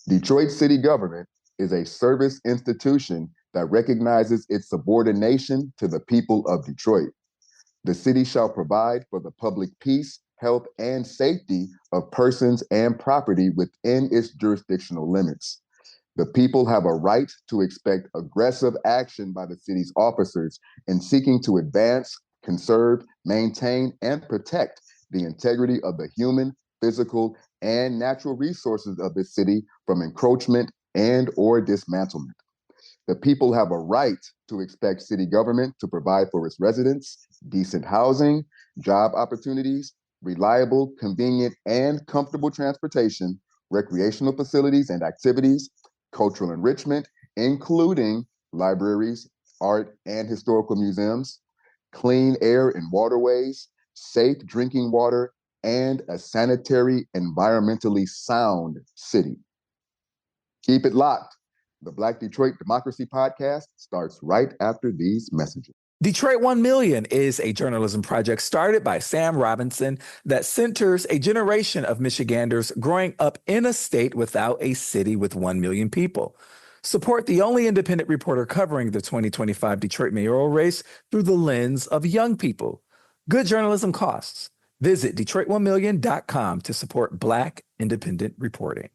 Detroit city government is a service institution that recognizes its subordination to the people of Detroit. The city shall provide for the public peace, health, and safety of persons and property within its jurisdictional limits. The people have a right to expect aggressive action by the city's officers in seeking to advance, conserve, maintain, and protect the integrity of the human, physical, and natural resources of the city from encroachment and or dismantlement. The people have a right to expect city government to provide for its residents decent housing, job opportunities, reliable, convenient, and comfortable transportation, recreational facilities and activities, cultural enrichment, including libraries, art, and historical museums, clean air and waterways, safe drinking water, and a sanitary, environmentally sound city. Keep it locked. The Black Detroit Democracy Podcast starts right after these messages. Detroit 1 Million is a journalism project started by Sam Robinson that centers a generation of Michiganders growing up in a state without a city with 1 million people. Support the only independent reporter covering the 2025 Detroit mayoral race through the lens of young people. Good journalism costs. Visit Detroit1million.com to support Black independent reporting.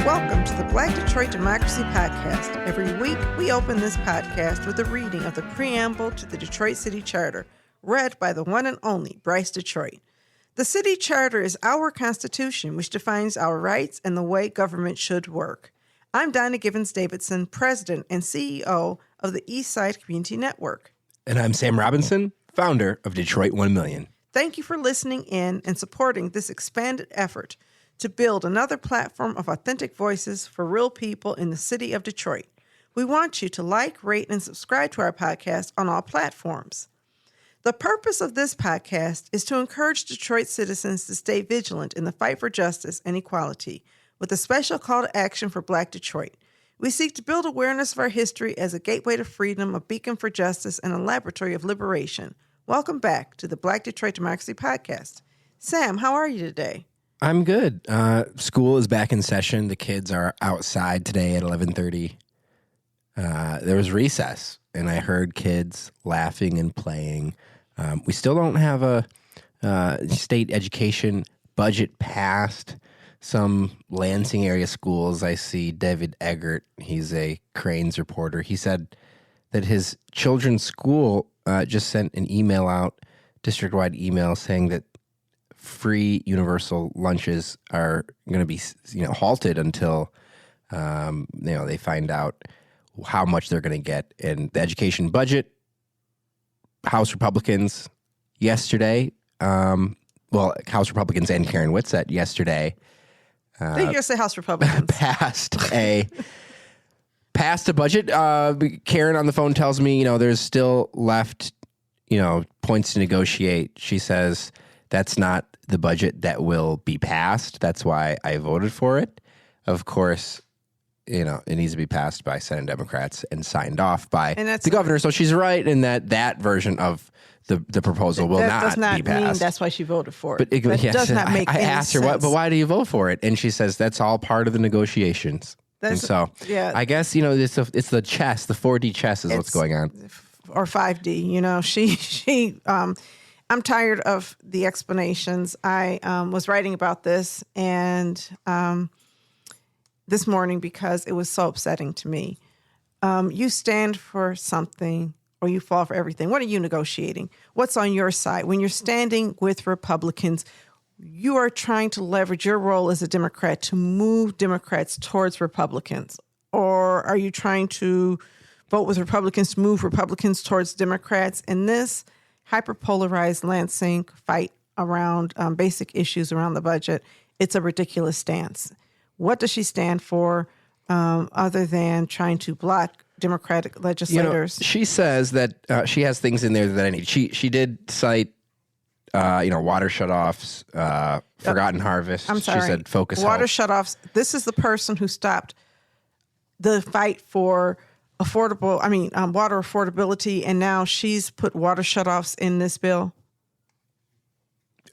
Welcome to the Black Detroit Democracy Podcast. Every week, we open this podcast with a reading of the preamble to the Detroit City Charter, read by the one and only Bryce Detroit. The City Charter is our constitution, which defines our rights and the way government should work. I'm Donna Givens-Davidson, President and CEO of the Eastside Community Network. And I'm Sam Robinson, founder of Detroit 1 Million. Thank you for listening in and supporting this expanded effort to build another platform of authentic voices for real people in the city of Detroit. We want you to like, rate, and subscribe to our podcast on all platforms. The purpose of this podcast is to encourage Detroit citizens to stay vigilant in the fight for justice and equality, with a special call to action for Black Detroit. We seek to build awareness of our history as a gateway to freedom, a beacon for justice, and a laboratory of liberation. Welcome back to the Black Detroit Democracy Podcast. Sam, how are you today? I'm good. School is back in session. The kids are outside today at 11:30. There was recess, and I heard kids laughing and playing. We still don't have a state education budget passed. Some Lansing area schools, I see David Eggert, he's a Cranes reporter. He said that his children's school just sent an email out, district-wide email, saying that free universal lunches are going to be, halted until, they find out how much they're going to get. And the education budget, House Republicans yesterday, House Republicans and Karen Whitsett yesterday, They just say House Republicans passed a budget. Karen on the phone tells me, there's still left, points to negotiate. She says that's not the budget that will be passed. That's why I voted for it. Of course, it needs to be passed by Senate Democrats and signed off by the governor. So she's right in that version of the proposal will not be passed. Mean that's why she voted for it. But that does not make I any asked her, sense. but why do you vote for it? And she says that's all part of the negotiations. I guess, it's the chess, the 4D chess is what's going on. Or 5D, I'm tired of the explanations. I was writing about this and this morning because it was so upsetting to me. You stand for something or you fall for everything. What are you negotiating? What's on your side? When you're standing with Republicans, you are trying to leverage your role as a Democrat to move Democrats towards Republicans. Or are you trying to vote with Republicans to move Republicans towards Democrats? In this hyperpolarized Lansing fight around basic issues around the budget, it's a ridiculous stance. What does she stand for other than trying to block Democratic legislators? She says that she has things in there that I need. She did cite, water shutoffs, forgotten harvest. I'm sorry. She said focus water health. shutoffs. This is the person who stopped the fight for water affordability, and now she's put water shutoffs in this bill.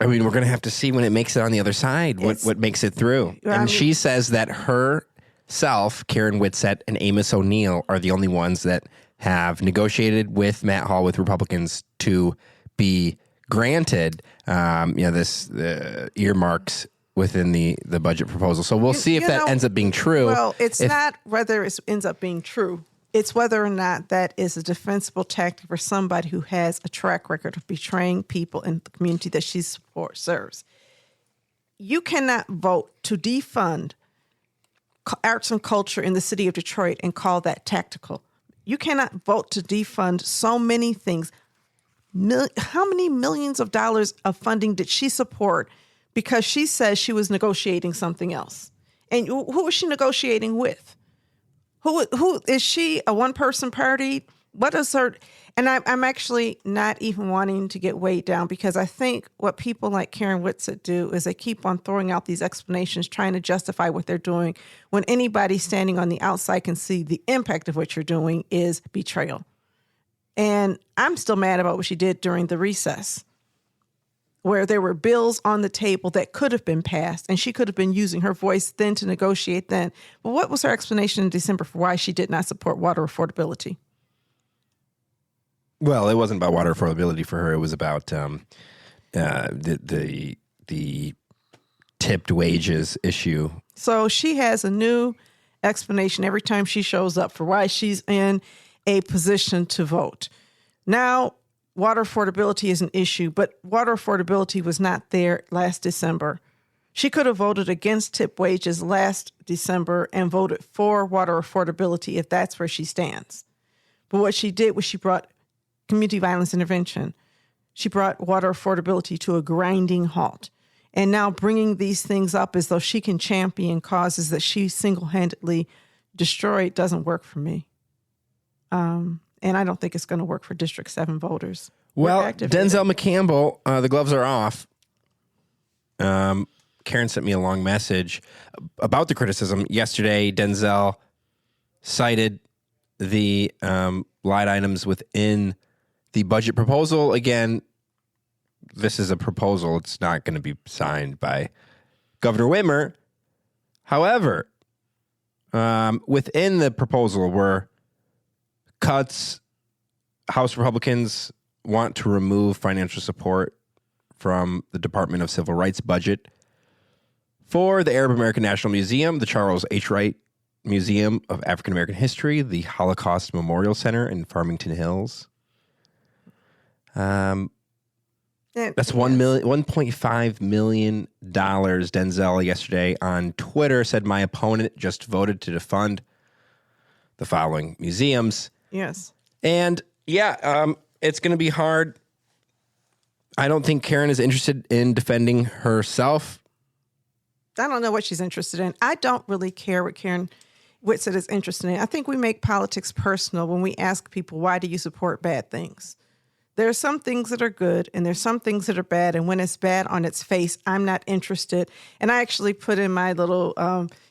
I mean, we're going to have to see when it makes it on the other side, what makes it through. She says that herself, Karen Whitsett, and Amos O'Neill are the only ones that have negotiated with Matt Hall, with Republicans, to be granted, this earmarks within the budget proposal. So we'll see if that ends up being true. Well, it's not whether it ends up being true. It's whether or not that is a defensible tactic for somebody who has a track record of betraying people in the community that she serves. You cannot vote to defund arts and culture in the city of Detroit and call that tactical. You cannot vote to defund so many things. How many millions of dollars of funding did she support because she says she was negotiating something else? And who was she negotiating with? Who is she? A one-person party? What is her? And I'm actually not even wanting to get weighed down, because I think what people like Karen Whitsett do is they keep on throwing out these explanations, trying to justify what they're doing, when anybody standing on the outside can see the impact of what you're doing is betrayal. And I'm still mad about what she did during the recess, where there were bills on the table that could have been passed, and she could have been using her voice then to negotiate then. But what was her explanation in December for why she did not support water affordability? Well, it wasn't about water affordability for her. It was about the tipped wages issue. So she has a new explanation every time she shows up for why she's in a position to vote. Now, water affordability is an issue, but water affordability was not there last December. She could have voted against tip wages last December and voted for water affordability if that's where she stands. But what she did was she brought community violence intervention. She brought water affordability to a grinding halt. And now bringing these things up as though she can champion causes that she single-handedly destroyed doesn't work for me. And I don't think it's going to work for District 7 voters. Well, Denzel McCampbell, the gloves are off. Karen sent me a long message about the criticism. Yesterday, Denzel cited the line items within the budget proposal. Again, this is a proposal. It's not going to be signed by Governor Whitmer. However, within the proposal were cuts. House Republicans want to remove financial support from the Department of Civil Rights budget for the Arab American National Museum, the Charles H. Wright Museum of African American History, the Holocaust Memorial Center in Farmington Hills. That's $1.5 million. Denzel yesterday on Twitter said, "My opponent just voted to defund the following museums." Yes. And it's going to be hard. I don't think Karen is interested in defending herself. I don't know what she's interested in. I don't really care what Karen Whitsett is interested in. I think we make politics personal when we ask people, why do you support bad things? There are some things that are good and there's some things that are bad. And when it's bad on its face, I'm not interested. And I actually put in my little,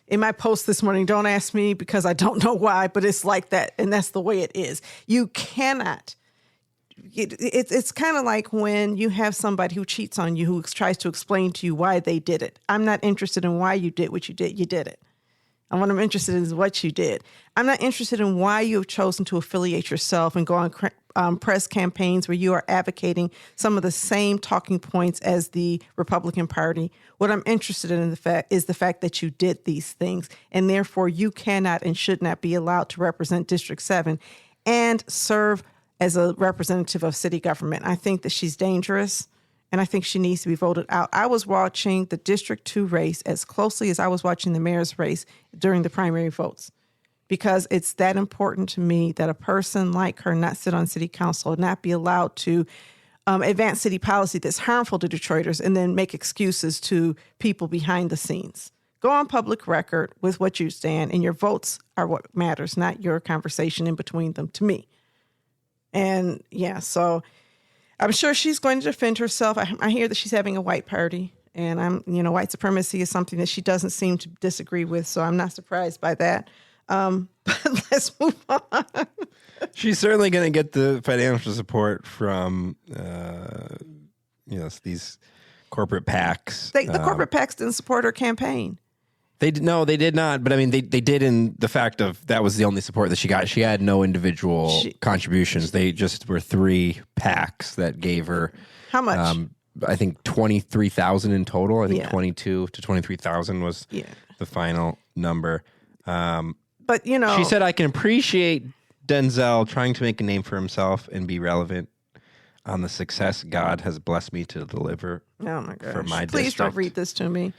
in my post this morning, don't ask me because I don't know why, but it's like that. And that's the way it is. You cannot. It's kind of like when you have somebody who cheats on you, who tries to explain to you why they did it. I'm not interested in why you did what you did. You did it. And what I'm interested in is what you did. I'm not interested in why you have chosen to affiliate yourself and go on press campaigns where you are advocating some of the same talking points as the Republican Party. What I'm interested in is the fact that you did these things, and therefore you cannot and should not be allowed to represent District 7 and serve as a representative of city government. I think that she's dangerous, and I think she needs to be voted out. I was watching the District 2 race as closely as I was watching the mayor's race during the primary votes, because it's that important to me that a person like her not sit on city council, not be allowed to advance city policy that's harmful to Detroiters and then make excuses to people behind the scenes. Go on public record with what you stand, and your votes are what matters, not your conversation in between them, to me. And yeah, so I'm sure she's going to defend herself. I hear that she's having a white party, and white supremacy is something that she doesn't seem to disagree with. So I'm not surprised by that. But let's move on. She's certainly going to get the financial support from, these corporate PACs. The corporate PACs didn't support her campaign. They did not. But I mean, they did in the fact of that was the only support that she got. She had no individual contributions. They just were 3 PACs that gave her how much? I think 23,000 in total. I think 22 to 23,000 was the final number. But she said, "I can appreciate Denzel trying to make a name for himself and be relevant on the success God has blessed me to deliver." Oh my gosh! For my Please district. don't read this to me.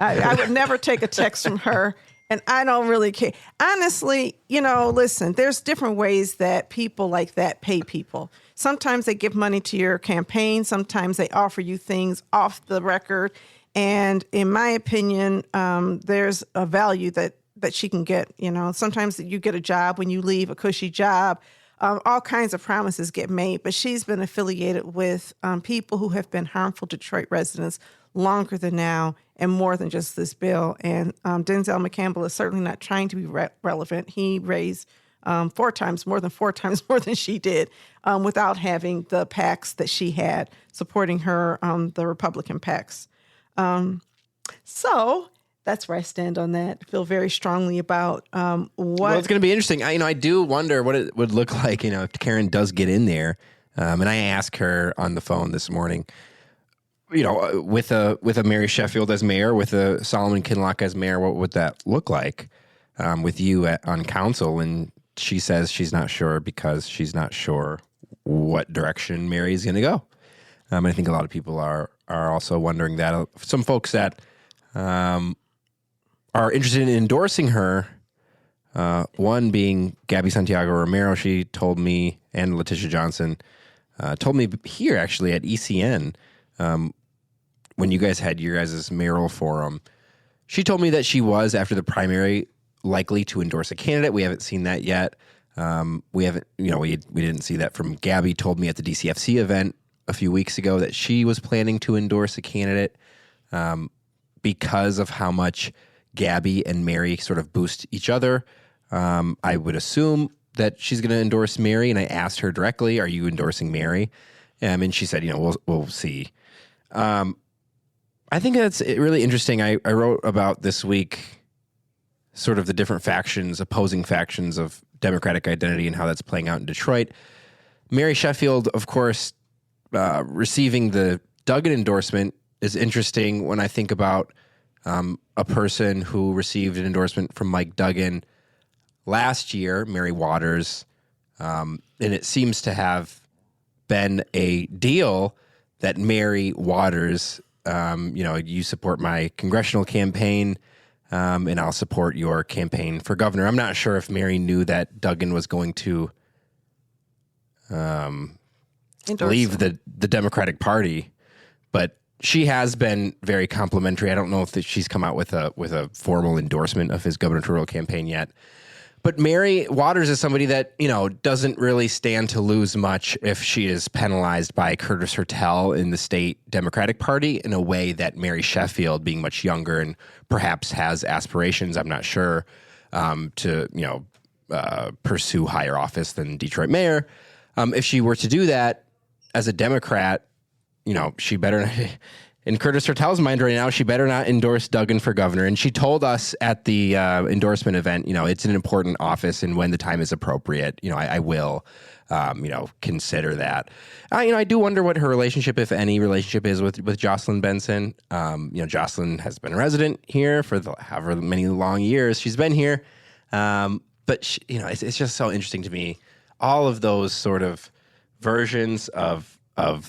I would never take a text from her, and I don't really care. Honestly, listen, there's different ways that people like that pay people. Sometimes they give money to your campaign. Sometimes they offer you things off the record. And in my opinion, there's a value that she can get. Sometimes you get a job when you leave, a cushy job. All kinds of promises get made, but she's been affiliated with people who have been harmful to Detroit residents longer than now and more than just this bill. And Denzel McCampbell is certainly not trying to be relevant. He raised 4 times more than she did without having the PACs that she had supporting her, the Republican PACs. So that's where I stand on that. I feel very strongly about what... Well, it's going to be interesting. I do wonder what it would look like, if Karen does get in there. And I asked her on the phone this morning, with a Mary Sheffield as mayor, with a Solomon Kinloch as mayor, what would that look like with you on council? And she says she's not sure because she's not sure what direction Mary is going to go. I think a lot of people are also wondering that. Some folks that are interested in endorsing her, one being Gabby Santiago Romero, she told me, and Letitia Johnson told me here actually at ECN, when you guys had your guys' mayoral forum, she told me that she was, after the primary, likely to endorse a candidate. We haven't seen that yet. We haven't, we didn't see that from Gabby. Told me at the DCFC event a few weeks ago that she was planning to endorse a candidate because of how much Gabby and Mary sort of boost each other. I would assume that she's going to endorse Mary, and I asked her directly, "Are you endorsing Mary?" And she said, we'll see. I think that's really interesting. I wrote about this week sort of the different factions, opposing factions of Democratic identity and how that's playing out in Detroit. Mary Sheffield, of course, receiving the Duggan endorsement is interesting when I think about a person who received an endorsement from Mike Duggan last year, Mary Waters, and it seems to have been a deal that Mary Waters, you support my congressional campaign, and I'll support your campaign for governor. I'm not sure if Mary knew that Duggan was going to leave the Democratic Party, but she has been very complimentary. I don't know if she's come out with a formal endorsement of his gubernatorial campaign yet. But Mary Waters is somebody that, doesn't really stand to lose much if she is penalized by Curtis Hertel in the state Democratic Party in a way that Mary Sheffield, being much younger and perhaps has aspirations, I'm not sure, to, pursue higher office than Detroit mayor. If she were to do that as a Democrat, she better, in Curtis Hertel's mind right now, she better not endorse Duggan for governor. And she told us at the endorsement event, it's an important office, and when the time is appropriate, I will, consider that. I do wonder what her relationship, if any relationship, is with Jocelyn Benson. Jocelyn has been a resident here for however many long years she's been here. But it's just so interesting to me, all of those sort of versions of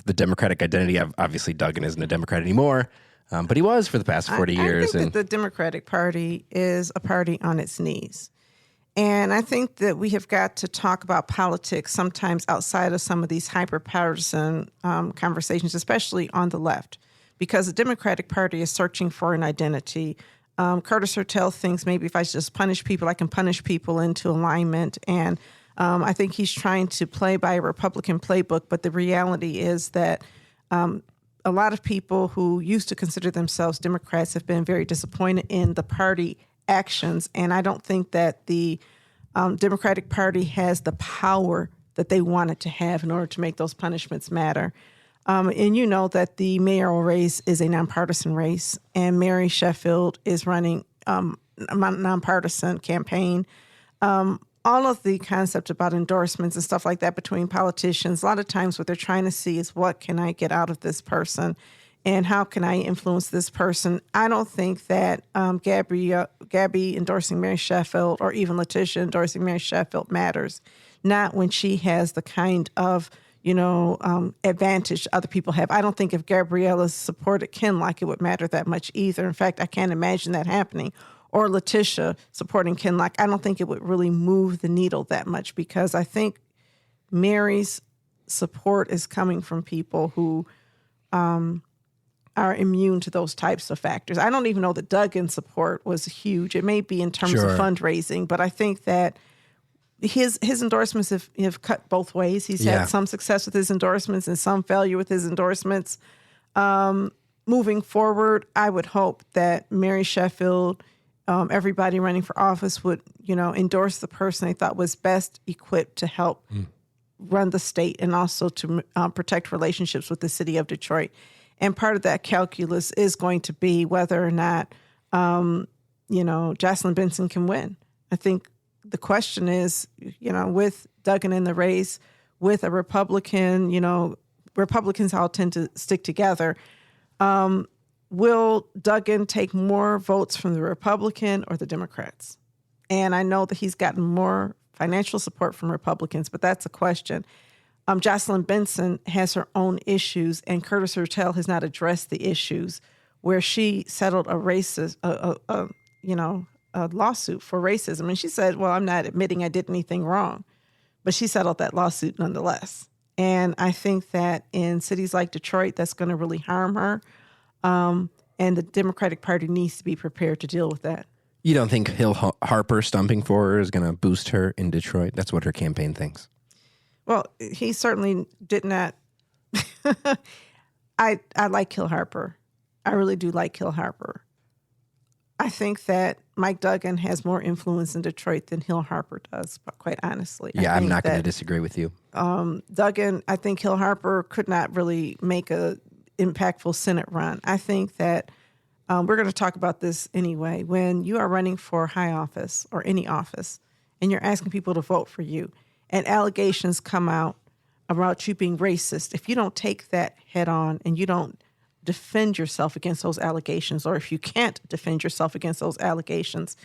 the Democratic identity. Obviously, Duggan isn't a Democrat anymore, but he was for the past 40 years. I think that the Democratic Party is a party on its knees. And I think that we have got to talk about politics sometimes outside of some of these hyper-partisan conversations, especially on the left, because the Democratic Party is searching for an identity. Curtis Hertel thinks maybe if I just punish people, I can punish people into alignment. And I think he's trying to play by a Republican playbook. But the reality is that a lot of people who used to consider themselves Democrats have been very disappointed in the party actions. And I don't think that the Democratic Party has the power that they wanted to have in order to make those punishments matter. And you know that the mayoral race is a nonpartisan race, and Mary Sheffield is running a nonpartisan campaign. All of the concept about endorsements and stuff like that between politicians, a lot of times what they're trying to see is what can I get out of this person and how can I influence this person. I don't think that Gabby endorsing Mary Sheffield or even Letitia endorsing Mary Sheffield matters, not when she has the kind of advantage other people have. I don't think if Gabriella supported Kinlock, it would matter that much either. In fact, I can't imagine that happening. Or Letitia supporting Kinlock, I don't think it would really move the needle that much, because I think Mary's support is coming from people who are immune to those types of factors. I don't even know that Duggan's support was huge. It may be in terms of fundraising, but I think that his endorsements have cut both ways. He's had some success with his endorsements and some failure with his endorsements. Moving forward, I would hope that Mary Sheffield, everybody running for office would, endorse the person they thought was best equipped to help run the state and also to protect relationships with the city of Detroit. And part of that calculus is going to be whether or not, Jocelyn Benson can win. I think the question is, with Duggan in the race, with a Republican, Republicans all tend to stick together. Will Duggan take more votes from the Republican or the Democrats? And I know that he's gotten more financial support from Republicans, but that's a question. Jocelyn Benson has her own issues, and Curtis Hertel has not addressed the issues where she settled a lawsuit for racism. And she said, well, I'm not admitting I did anything wrong, but she settled that lawsuit nonetheless. And I think that in cities like Detroit, that's going to really harm her. And the Democratic Party needs to be prepared to deal with that. You don't think Hill Harper stumping for her is going to boost her in Detroit? That's what her campaign thinks. Well, he certainly did not. I like Hill Harper. I really do like Hill Harper. I think that Mike Duggan has more influence in Detroit than Hill Harper does, quite honestly. Yeah, I'm not going to disagree with you. Duggan, I think Hill Harper could not really make a impactful Senate run. I think that we're going to talk about this anyway. When you are running for high office or any office and you're asking people to vote for you and allegations come out about you being racist, if you don't take that head on and you don't defend yourself against those allegations, or if you can't defend yourself against those allegations,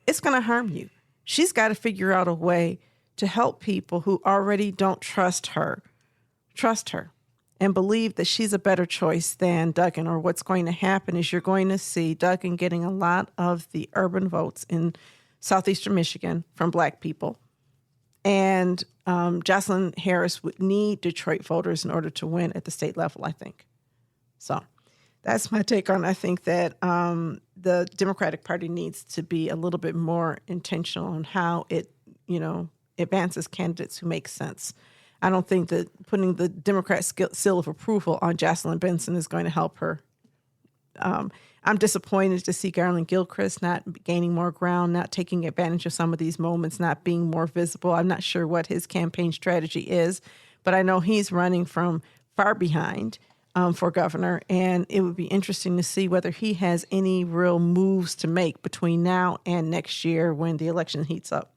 it's going to harm you. She's got to figure out a way to help people who already don't trust her and believe that she's a better choice than Duggan. Or what's going to happen is you're going to see Duggan getting a lot of the urban votes in southeastern Michigan from Black people. And Jocelyn Harris would need Detroit voters in order to win at the state level, I think. So that's my take on it. I think that the Democratic Party needs to be a little bit more intentional on how it, advances candidates who make sense. I don't think that putting the Democrat seal of approval on Jocelyn Benson is going to help her. I'm disappointed to see Garland Gilchrist not gaining more ground, not taking advantage of some of these moments, not being more visible. I'm not sure what his campaign strategy is, but I know he's running from far behind for governor, and it would be interesting to see whether he has any real moves to make between now and next year when the election heats up.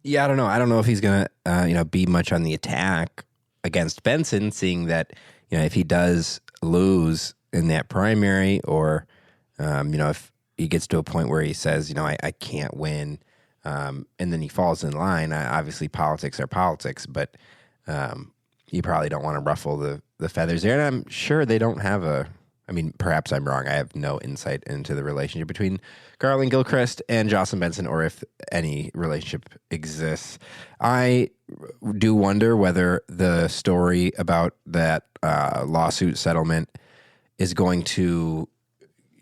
Yeah, I don't know. I don't know if he's going to, be much on the attack against Benson, seeing that, if he does lose in that primary, or, if he gets to a point where he says, I can't win, and then he falls in line. Obviously, politics are politics, but you probably don't want to ruffle the feathers there. And I'm sure they don't have perhaps I'm wrong. I have no insight into the relationship between Garland Gilchrist and Jocelyn Benson, or if any relationship exists. I do wonder whether the story about that lawsuit settlement is going to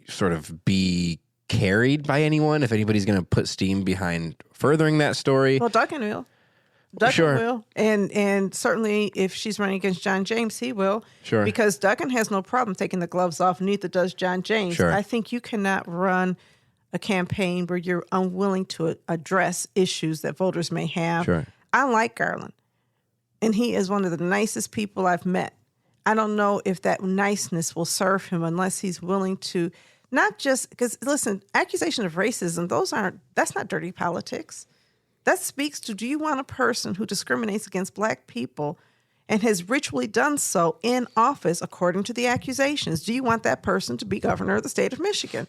sort of be carried by anyone. If anybody's going to put steam behind furthering that story, Well, Duggan will. Duggan Sure. will. And certainly if she's running against John James, he will. Sure. Because Duggan has no problem taking the gloves off, neither does John James. Sure. I think you cannot run a campaign where you're unwilling to address issues that voters may have. Sure. I like Garland, and he is one of the nicest people I've met. I don't know if that niceness will serve him unless he's willing to not just, because listen, accusation of racism, that's not dirty politics. That speaks to, do you want a person who discriminates against black people and has ritually done so in office according to the accusations? Do you want that person to be governor of the state of Michigan?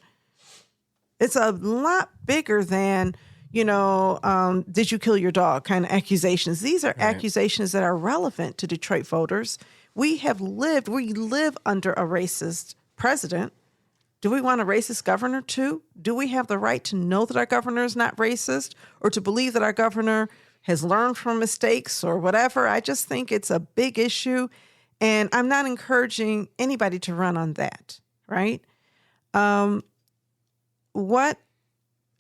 It's a lot bigger than, did you kill your dog kind of accusations. These are accusations that are relevant to Detroit voters. We live under a racist president. Do we want a racist governor too? Do we have the right to know that our governor is not racist or to believe that our governor has learned from mistakes or whatever? I just think it's a big issue, and I'm not encouraging anybody to run on that, right? What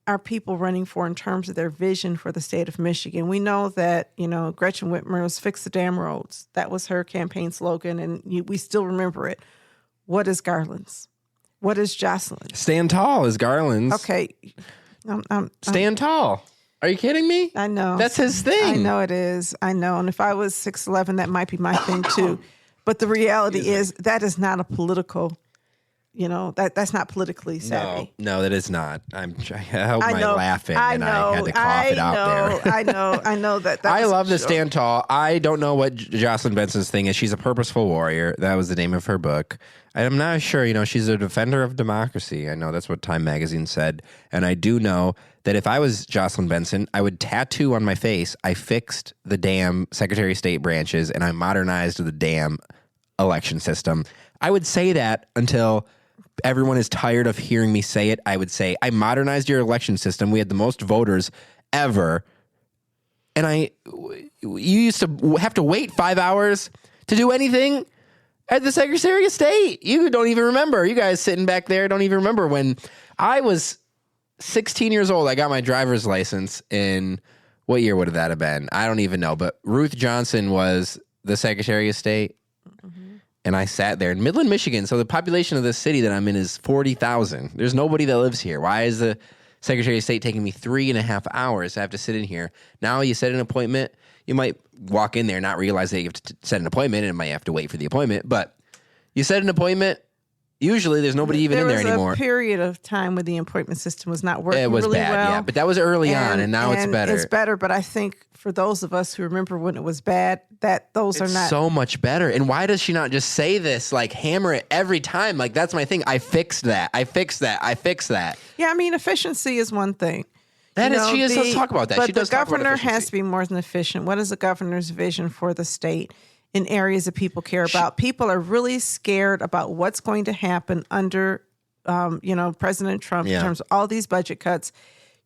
are people running for in terms of their vision for the state of Michigan? We know that, Gretchen Whitmer's Fix the Damn Roads. That was her campaign slogan, and we still remember it. What is Garland's? What is Jocelyn's? Stand tall is Garland's. Okay. Stand tall. Are you kidding me? I know. That's his thing. I know it is. I know. And if I was 6'11", that might be my thing too. But the reality is that is not a political, that's not politically savvy. No, that is not. I held my laughing and I had to cough it out there. I know that. I love to stand tall. I don't know what Jocelyn Benson's thing is. She's a purposeful warrior. That was the name of her book. I'm not sure, she's a defender of democracy. I know that's what Time Magazine said. And I do know that if I was Jocelyn Benson, I would tattoo on my face, I fixed the damn Secretary of State branches and I modernized the damn election system. I would say that until everyone is tired of hearing me say it. I would say, I modernized your election system. We had the most voters ever. And you used to have to wait 5 hours to do anything at the Secretary of State. You don't even remember. You guys sitting back there don't even remember when I was 16 years old. I got my driver's license in, what year would that have been? I don't even know. But Ruth Johnson was the Secretary of State. Mm-hmm. And I sat there in Midland, Michigan. So the population of this city that I'm in is 40,000. There's nobody that lives here. Why is the Secretary of State taking me 3.5 hours to have to sit in here? Now you set an appointment. You might walk in there and not realize that you have to set an appointment and might have to wait for the appointment. But you set an appointment, usually there's nobody even in there anymore. There was a period of time where the appointment system was not working really well. It was bad, yeah. But that was early on, and now it's better. It's better, but I think for those of us who remember when it was bad, those are not so much better. And why does she not just say this, like hammer it every time? Like, that's my thing. I fixed that. I fixed that. I fixed that. Yeah, I mean, efficiency is one thing. She does talk about that. But she does the talk about governor efficiency. has to be more than efficient. What is the governor's vision for the state in areas that people care about? People are really scared about what's going to happen under, President Trump in terms of all these budget cuts.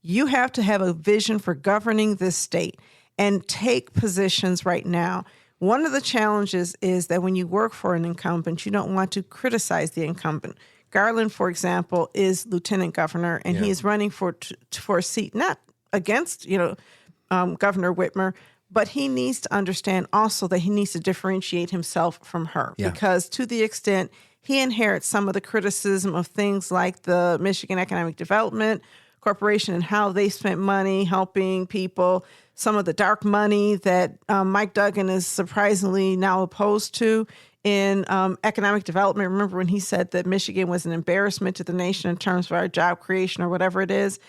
You have to have a vision for governing this state and take positions right now. One of the challenges is that when you work for an incumbent, you don't want to criticize the incumbent. Garland, for example, is lieutenant governor, and he is running for a seat not against, Governor Whitmer, but he needs to understand also that he needs to differentiate himself from her because to the extent he inherits some of the criticism of things like the Michigan Economic Development Corporation and how they spent money helping people, some of the dark money that Mike Duggan is surprisingly now opposed to in economic development. Remember when he said that Michigan was an embarrassment to the nation in terms of our job creation or whatever it is?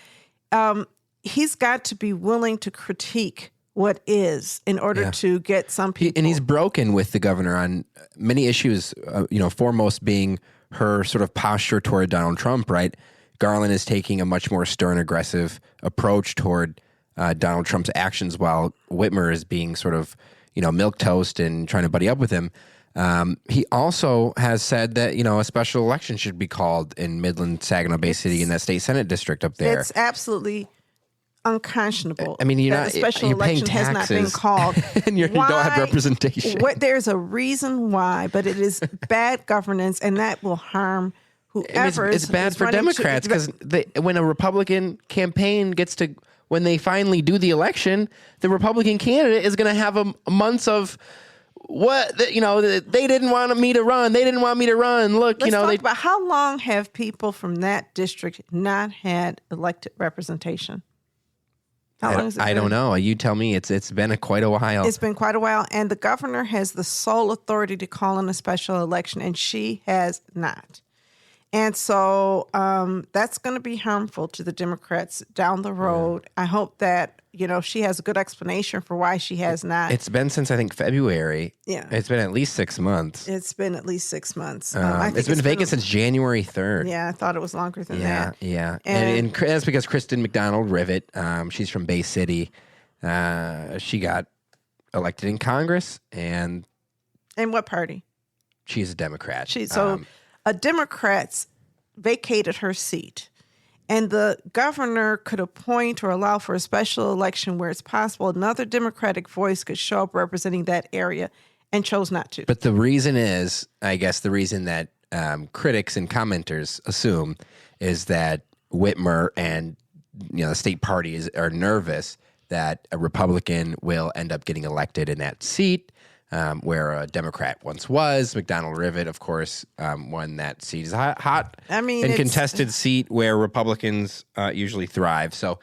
He's got to be willing to critique what is in order to get some people. And he's broken with the governor on many issues, foremost being her sort of posture toward Donald Trump, right? Garland is taking a much more stern, aggressive approach toward Donald Trump's actions while Whitmer is being sort of, milquetoast and trying to buddy up with him. He also has said that, a special election should be called in Midland, Saginaw Bay City in that state Senate district up there. It's absolutely unconscionable. I mean, a special election has not been called. And you don't have representation. There's a reason why, but it is bad governance, and that will harm whoever it's bad for Democrats because when a Republican campaign when they finally do the election, the Republican candidate is going to have months of they didn't want me to run. They didn't want me to run. Look, Let's talk about how long have people from that district not had elected representation? How long has it been? I don't know. You tell me. It's been quite a while. It's been quite a while, and the governor has the sole authority to call in a special election, and she has not. And so that's going to be harmful to the Democrats down the road. Yeah. I hope that, she has a good explanation for why she has not. It's been since, I think, February. Yeah. It's been at least 6 months. It's been at least 6 months. It's been vacant since January 3rd. Yeah, I thought it was longer than that. Yeah. And that's because Kristen McDonald Rivet, she's from Bay City. She got elected in Congress. And what party? She's a Democrat. A Democrat vacated her seat, and the governor could appoint or allow for a special election where it's possible another Democratic voice could show up representing that area, and chose not to. But the reason is, I guess the reason that critics and commenters assume is that Whitmer and the state party are nervous that a Republican will end up getting elected in that seat. Where a Democrat once was. McDonald Rivet, of course, won that seat. It's a hot and contested seat where Republicans usually thrive. So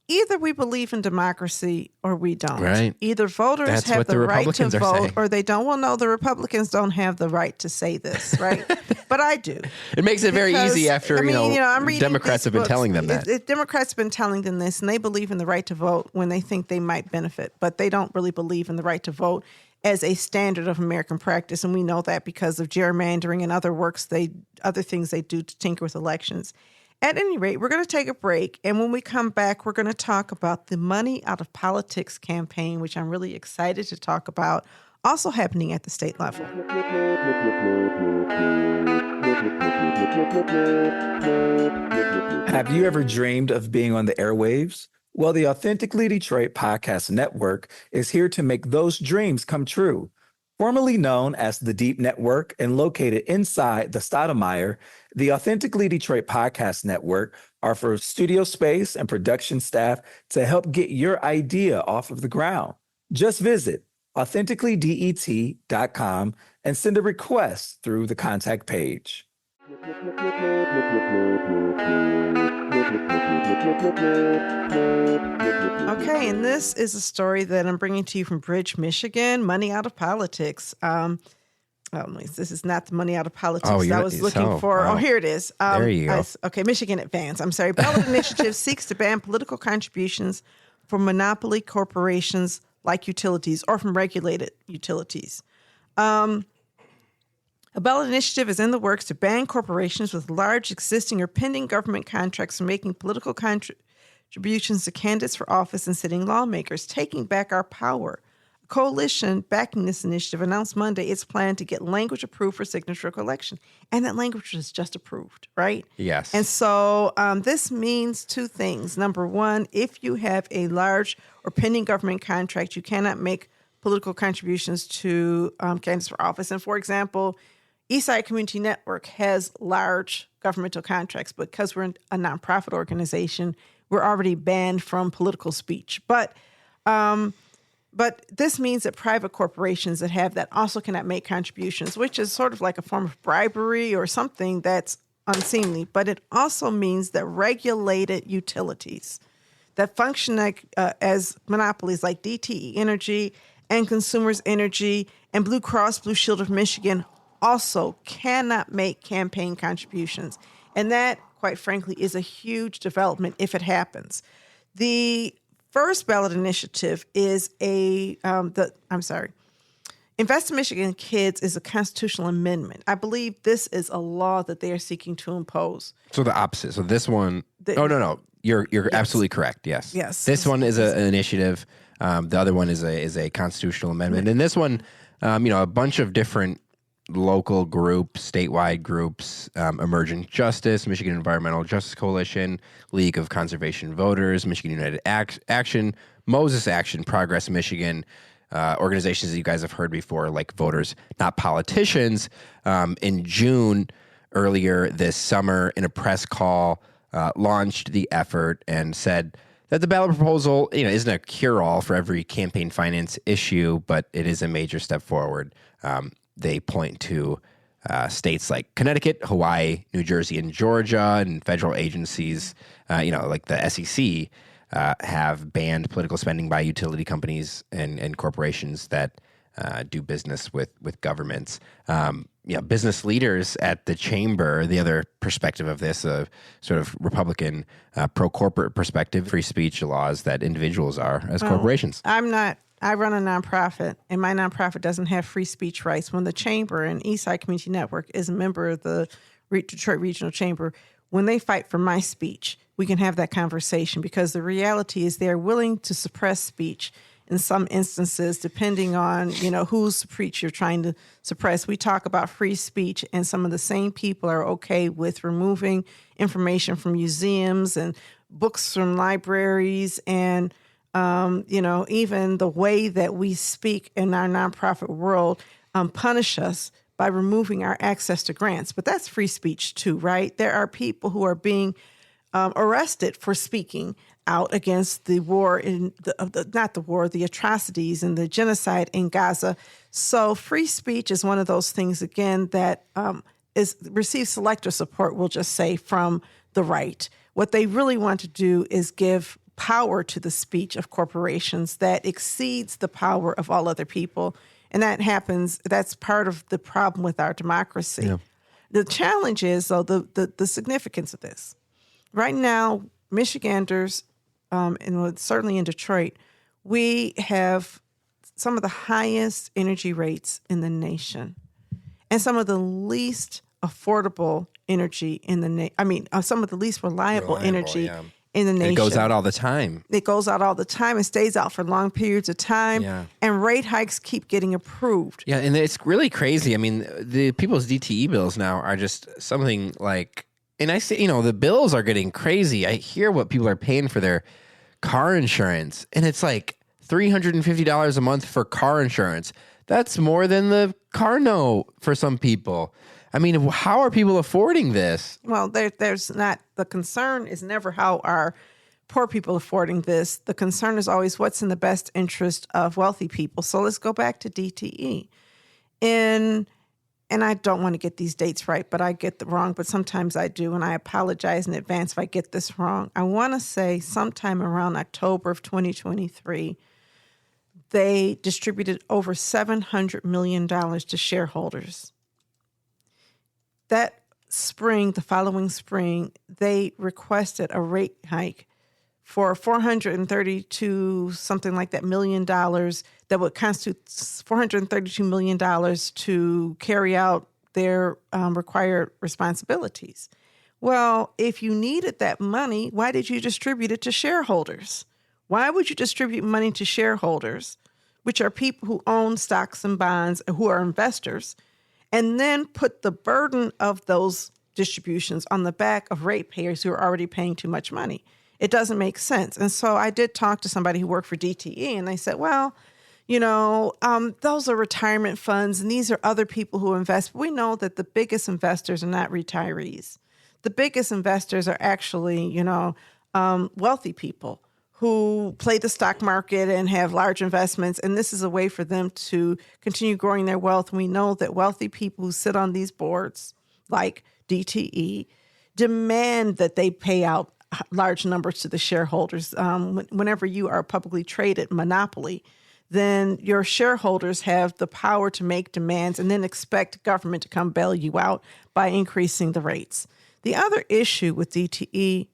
either we believe in democracy or we don't. Right. Either voters have the right to vote or they don't. Well, no, the Republicans don't have the right to say this, right? But I do. It makes it very easy after, Democrats have been telling them that. Democrats have been telling them this, and they believe in the right to vote when they think they might benefit, but they don't really believe in the right to vote as a standard of American practice, and we know that because of gerrymandering and other things they do to tinker with elections. At any rate, we're going to take a break, and when we come back, we're going to talk about the Money Out of Politics campaign, which I'm really excited to talk about, also happening at the state level. Have you ever dreamed of being on the airwaves? Well, the Authentically Detroit Podcast Network is here to make those dreams come true. Formerly known as the Deep Network and located inside the Stoudemire, the Authentically Detroit Podcast Network offers studio space and production staff to help get your idea off of the ground. Just visit authenticallydet.com and send a request through the contact page. Okay, and this is a story that I'm bringing to you from Bridge, Michigan, Money Out of Politics. This is not the Money Out of Politics I was looking for. Wow. Oh, here it is. There you go. Okay, Michigan Advance. I'm sorry. Ballot Initiative seeks to ban political contributions from monopoly corporations like utilities or from regulated utilities. A ballot initiative is in the works to ban corporations with large existing or pending government contracts from making political contributions to candidates for office and sitting lawmakers, taking back our power. A coalition backing this initiative announced Monday its plan to get language approved for signature collection. And that language was just approved, right? Yes. And so this means two things. Number one, if you have a large or pending government contract, you cannot make political contributions to candidates for office. And for example, Eastside Community Network has large governmental contracts, but because we're a nonprofit organization, we're already banned from political speech. But this means that private corporations that have that also cannot make contributions, which is sort of like a form of bribery or something that's unseemly. But it also means that regulated utilities that function like as monopolies like DTE Energy and Consumers Energy and Blue Cross Blue Shield of Michigan also cannot make campaign contributions. And that, quite frankly, is a huge development if it happens. The first ballot initiative is Invest in Michigan Kids is a constitutional amendment. I believe this is a law that they are seeking to impose. So the opposite. So this one, no. You're yes. Absolutely correct. Yes. This one is an initiative. The other one is a constitutional amendment. And this one, a bunch of different local groups, statewide groups, Emergent Justice, Michigan Environmental Justice Coalition, League of Conservation Voters, Michigan United Action, Moses Action, Progress Michigan, organizations that you guys have heard before, like Voters Not Politicians, in June earlier this summer in a press call, launched the effort and said that the ballot proposal, isn't a cure-all for every campaign finance issue, but it is a major step forward. They point to states like Connecticut, Hawaii, New Jersey, and Georgia, and federal agencies, like the SEC, have banned political spending by utility companies and corporations that do business with governments. Business leaders at the chamber, the other perspective of this, a sort of Republican pro-corporate perspective, free speech laws that individuals are as corporations. I run a nonprofit, and my nonprofit doesn't have free speech rights. When the chamber and Eastside Community Network is a member of the Detroit Regional Chamber, when they fight for my speech, we can have that conversation, because the reality is they're willing to suppress speech in some instances, depending on, whose speech you're trying to suppress. We talk about free speech, and some of the same people are okay with removing information from museums and books from libraries and, even the way that we speak in our nonprofit world punish us by removing our access to grants. But that's free speech too, right? There are people who are being arrested for speaking out against the war the atrocities and the genocide in Gaza. So free speech is one of those things, again, that receives selective support, we'll just say, from the right. What they really want to do is give power to the speech of corporations that exceeds the power of all other people. And that's part of the problem with our democracy. Yeah. The challenge is, though, the significance of this. Right now, Michiganders, and certainly in Detroit, we have some of the highest energy rates in the nation and some of the least affordable energy in the some of the least reliable energy in the nation. It goes out all the time. It goes out all the time. It stays out for long periods of time. And rate hikes keep getting approved. Yeah, and it's really crazy. I mean, the people's DTE bills now are just something like, and I say, the bills are getting crazy. I hear what people are paying for their car insurance, and it's like $350 a month for car insurance. That's more than the car note for some people. I mean, how are people affording this? Well, there's not, the concern is never how are poor people affording this. The concern is always what's in the best interest of wealthy people. So let's go back to DTE. And I don't want to get these dates right, but I get them wrong, but sometimes I do, and I apologize in advance if I get this wrong. I want to say sometime around October of 2023, they distributed over $700 million to shareholders. That spring, the following spring, they requested a rate hike for $432 something like that million dollars that would constitute $432 million to carry out their required responsibilities. Well, if you needed that money, why did you distribute it to shareholders? Why would you distribute money to shareholders, which are people who own stocks and bonds, who are investors, and then put the burden of those distributions on the back of ratepayers who are already paying too much money? It doesn't make sense. And so I did talk to somebody who worked for DTE, and they said, well, those are retirement funds, and these are other people who invest. We know that the biggest investors are not retirees. The biggest investors are actually, wealthy people who play the stock market and have large investments, and this is a way for them to continue growing their wealth. And we know that wealthy people who sit on these boards, like DTE, demand that they pay out large numbers to the shareholders. Whenever you are a publicly traded monopoly, then your shareholders have the power to make demands and then expect government to come bail you out by increasing the rates. The other issue with DTE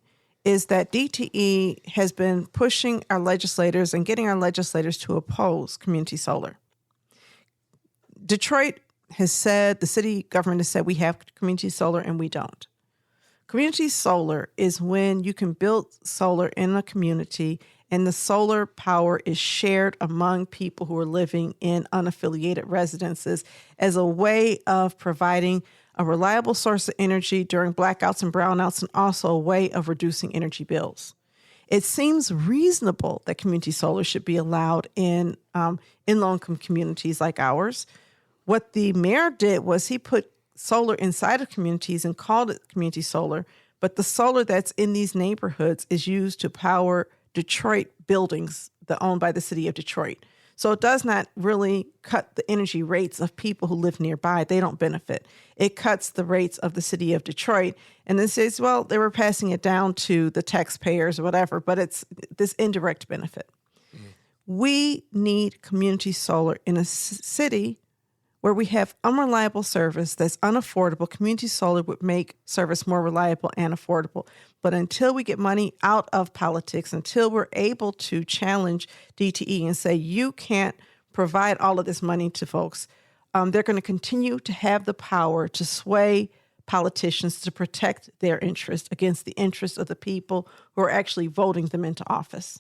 is that DTE has been pushing our legislators and getting our legislators to oppose community solar. Detroit has said, the city government has said we have community solar and we don't. Community solar is when you can build solar in a community and the solar power is shared among people who are living in unaffiliated residences as a way of providing a reliable source of energy during blackouts and brownouts, and also a way of reducing energy bills. It seems reasonable that community solar should be allowed in low-income communities like ours. What the mayor did was he put solar inside of communities and called it community solar, but the solar that's in these neighborhoods is used to power Detroit buildings that are owned by the city of Detroit. So it does not really cut the energy rates of people who live nearby. They don't benefit. It cuts the rates of the city of Detroit. And then says, well, they were passing it down to the taxpayers or whatever, but it's this indirect benefit. We need community solar in a city where we have unreliable service that's unaffordable. Community solar would make service more reliable and affordable. But until we get money out of politics, until we're able to challenge DTE and say, you can't provide all of this money to folks, they're going to continue to have the power to sway politicians to protect their interest against the interest of the people who are actually voting them into office.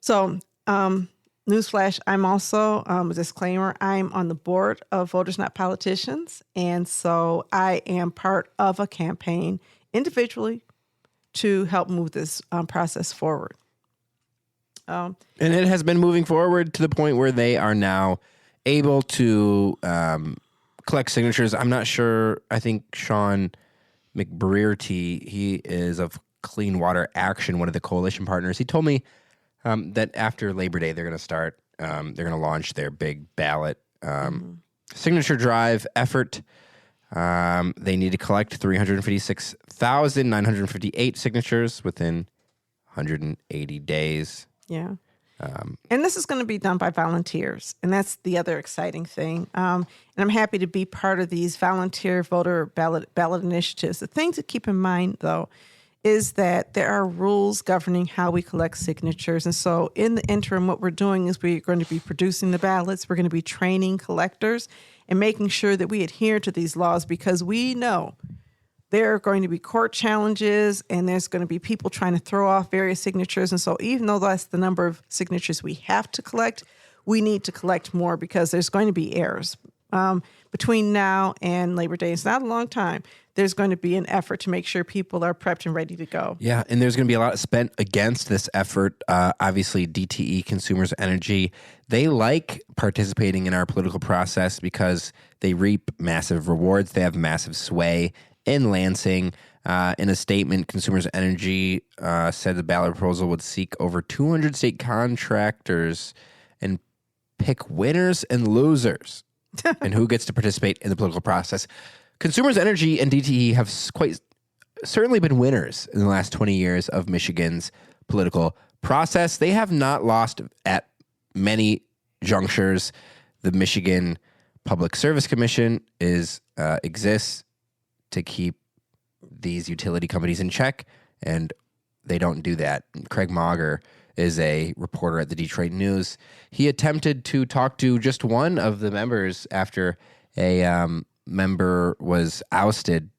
So, newsflash, I'm also, a disclaimer, I'm on the board of Voters Not Politicians. And so I am part of a campaign individually to help move this process forward. And it has been moving forward to the point where they are now able to collect signatures. I'm not sure. I think Sean McBrearty, he is of Clean Water Action, one of the coalition partners. He told me that after Labor Day, they're going to start, they're going to launch their big ballot signature drive effort. They need to collect 356,958 signatures within 180 days. Yeah. And this is going to be done by volunteers. And that's the other exciting thing. And I'm happy to be part of these volunteer voter ballot initiatives. The thing to keep in mind, though, is that there are rules governing how we collect signatures. And so in the interim, what we're doing is we're going to be producing the ballots. We're going to be training collectors and making sure that we adhere to these laws, because we know there are going to be court challenges and there's going to be people trying to throw off various signatures. And so even though that's the number of signatures we have to collect, we need to collect more because there's going to be errors. Between now and Labor Day, it's not a long time, there's going to be an effort to make sure people are prepped and ready to go. Yeah, and there's going to be a lot spent against this effort. Obviously, DTE, Consumers Energy, they like participating in our political process because they reap massive rewards. They have massive sway in Lansing. In a statement, Consumers Energy said the ballot proposal would seek over 200 state contractors and pick winners and losers and who gets to participate in the political process. Consumers Energy and DTE have quite certainly been winners in the last 20 years of Michigan's political process. They have not lost at many junctures. The Michigan Public Service Commission exists to keep these utility companies in check, and they don't do that. Craig Mauger is a reporter at the Detroit News. He attempted to talk to just one of the members after a member was ousted.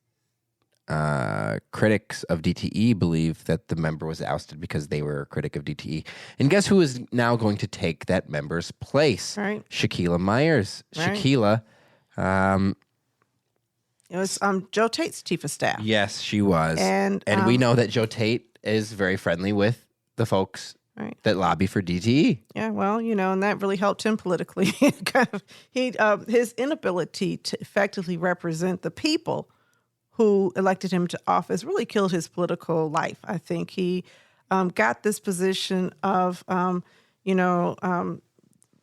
Critics of DTE believe that the member was ousted because they were a critic of DTE. And guess who is now going to take that member's place? Right. Shaquila Myers. Right. Shaquila. It was Joe Tate's chief of staff. Yes, she was. And we know that Joe Tate is very friendly with the folks that lobby for DTE. Yeah, well, and that really helped him politically. His inability to effectively represent the people who elected him to office really killed his political life. I think he got this position of,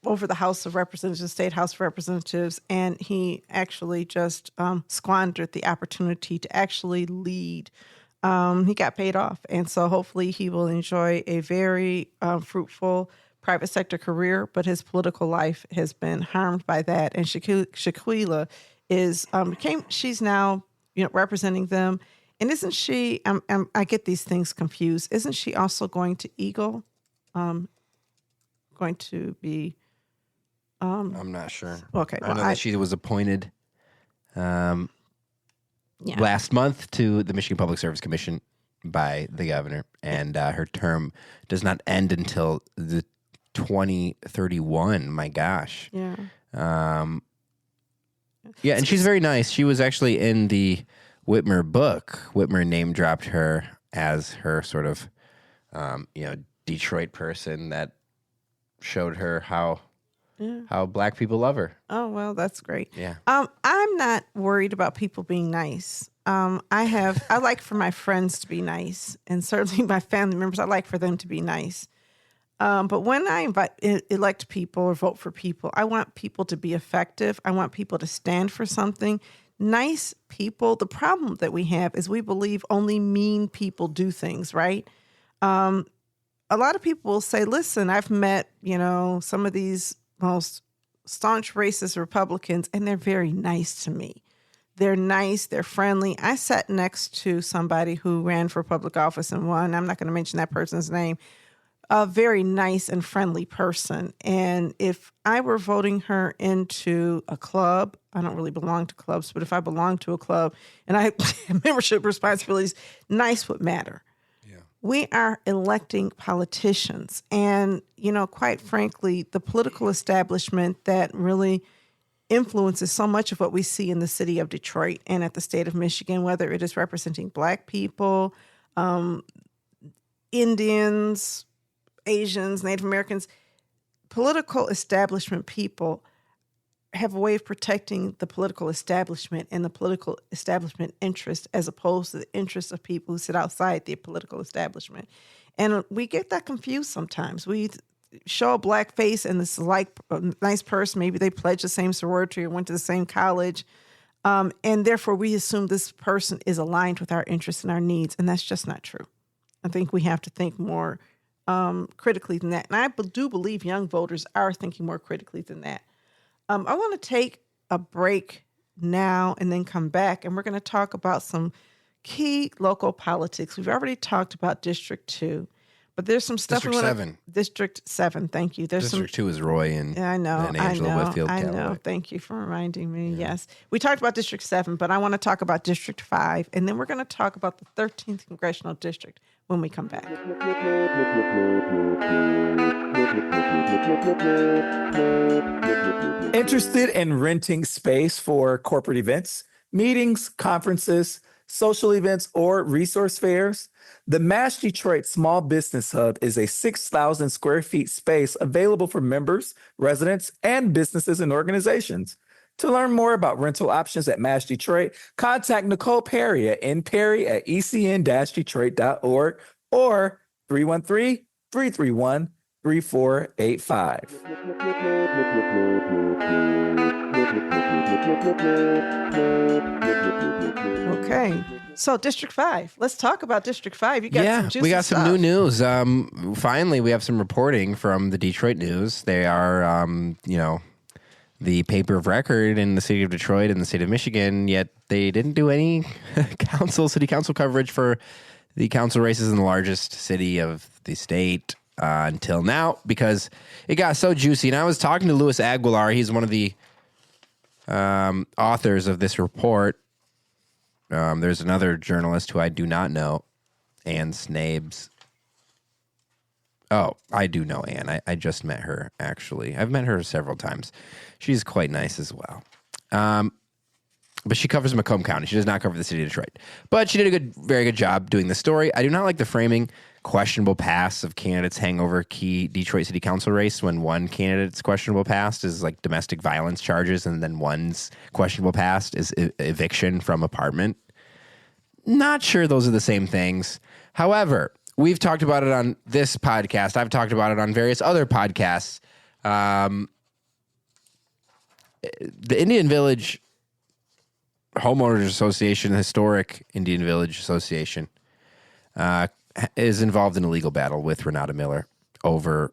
over the House of Representatives, State House of Representatives, and he actually just squandered the opportunity to actually lead. He got paid off, and so hopefully he will enjoy a very fruitful private sector career, but his political life has been harmed by that. And Shaquila is she's now representing them, and isn't she? I get these things confused. Isn't she also going to Eagle? Going to be. I'm not sure. Okay, I know that she was appointed last month to the Michigan Public Service Commission by the governor, and her term does not end until the 2031. My gosh. Yeah. Yeah, and she's very nice. She was actually in the Whitmer book. Whitmer name dropped her as her sort of, Detroit person that showed her how how black people love her. Oh, well, that's great. Yeah. I'm not worried about people being nice. I like for my friends to be nice, and certainly my family members, I like for them to be nice. But when I elect people or vote for people, I want people to be effective. I want people to stand for something. Nice people, the problem that we have is we believe only mean people do things, right? A lot of people will say, listen, I've met, some of these most staunch racist Republicans, and they're very nice to me. They're nice. They're friendly. I sat next to somebody who ran for public office and won. I'm not going to mention that person's name. A very nice and friendly person. And if I were voting her into a club, I don't really belong to clubs, but if I belong to a club and I have membership responsibilities, nice would matter. Yeah. We are electing politicians. And, quite frankly, the political establishment that really influences so much of what we see in the city of Detroit and at the state of Michigan, whether it is representing Black people, Indians, Asians, Native Americans, political establishment people have a way of protecting the political establishment and the political establishment interest as opposed to the interests of people who sit outside the political establishment. And we get that confused sometimes. We show a Black face and this is like a nice person. Maybe they pledged the same sorority or went to the same college. And therefore we assume this person is aligned with our interests and our needs. And that's just not true. I think we have to think more critically than that. And I do believe young voters are thinking more critically than that. I want to take a break now and then come back. And we're going to talk about some key local politics. We've already talked about District 2. But there's some stuff. District 7. District 7, thank you. District 2 is Roy and Angela Whitfield. I know. Thank you for reminding me. Yeah. Yes. We talked about District 7, but I want to talk about District 5. And then we're going to talk about the 13th Congressional District when we come back. Interested in renting space for corporate events, meetings, conferences, social events, or resource fairs? The Mash Detroit Small Business Hub is a 6,000 square feet space available for members, residents, and businesses and organizations. To learn more about rental options at Mash Detroit, contact Nicole Perry at nperry@ecn-detroit.org or 313-331-3485. Okay. So District 5, let's talk about District 5. You got some juicy we got stuff. some new news. Finally, we have some reporting from the Detroit News. They are, the paper of record in the city of Detroit and the state of Michigan, yet they didn't do any city council coverage for the council races in the largest city of the state until now because it got so juicy. And I was talking to Louis Aguilar. He's one of the authors of this report. There's another journalist who I do not know, Ann Snabes. Oh, I do know Ann. I just met her, actually. I've met her several times. She's quite nice as well. But she covers Macomb County. She does not cover the city of Detroit. But she did a very good job doing the story. I do not like the framing questionable past of candidates hang over key Detroit City Council race when one candidate's questionable past is like domestic violence charges and then one's questionable past is eviction from apartment. Not sure those are the same things. However, we've talked about it on this podcast. I've talked about it on various other podcasts. The Indian Village Homeowners Association, Historic Indian Village Association, is involved in a legal battle with Renata Miller over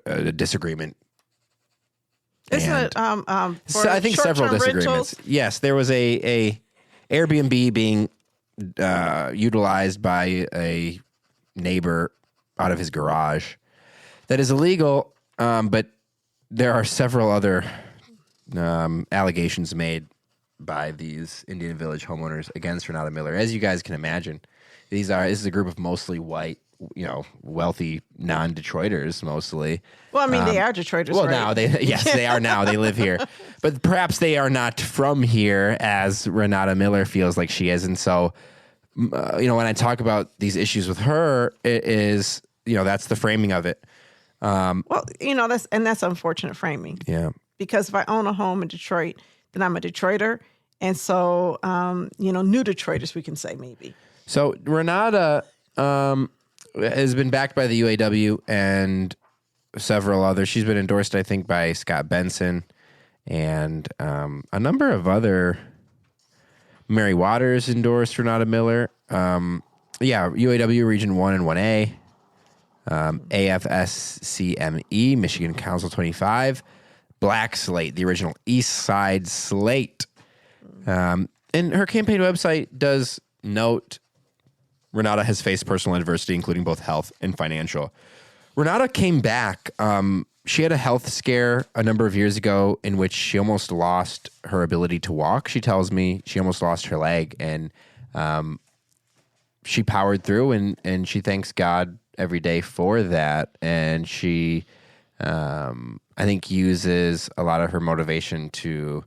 a disagreement. Isn't it? For I think several disagreements. Rentals? Yes, there was a Airbnb being utilized by a neighbor out of his garage that is illegal, but there are several other allegations made by these Indian Village homeowners against Renata Miller. As you guys can imagine, this is a group of mostly white, wealthy non-Detroiters mostly. Well, I mean, they are Detroiters, well, right? now they are now. They live here. But perhaps they are not from here as Renata Miller feels like she is. And so, when I talk about these issues with her, it is, that's the framing of it. Well, that's unfortunate framing. Yeah. Because if I own a home in Detroit, then I'm a Detroiter. And so, new Detroiters, we can say maybe. So Renata has been backed by the UAW and several others. She's been endorsed, I think, by Scott Benson and a number of other. Mary Waters endorsed Renata Miller. UAW Region 1 and 1A. AFSCME, Michigan Council 25. Black Slate, the original East Side Slate. And her campaign website does note Renata has faced personal adversity, including both health and financial. Renata came back. She had a health scare a number of years ago in which she almost lost her ability to walk. She tells me she almost lost her leg, and she powered through, and she thanks God every day for that. And she, I think, uses a lot of her motivation to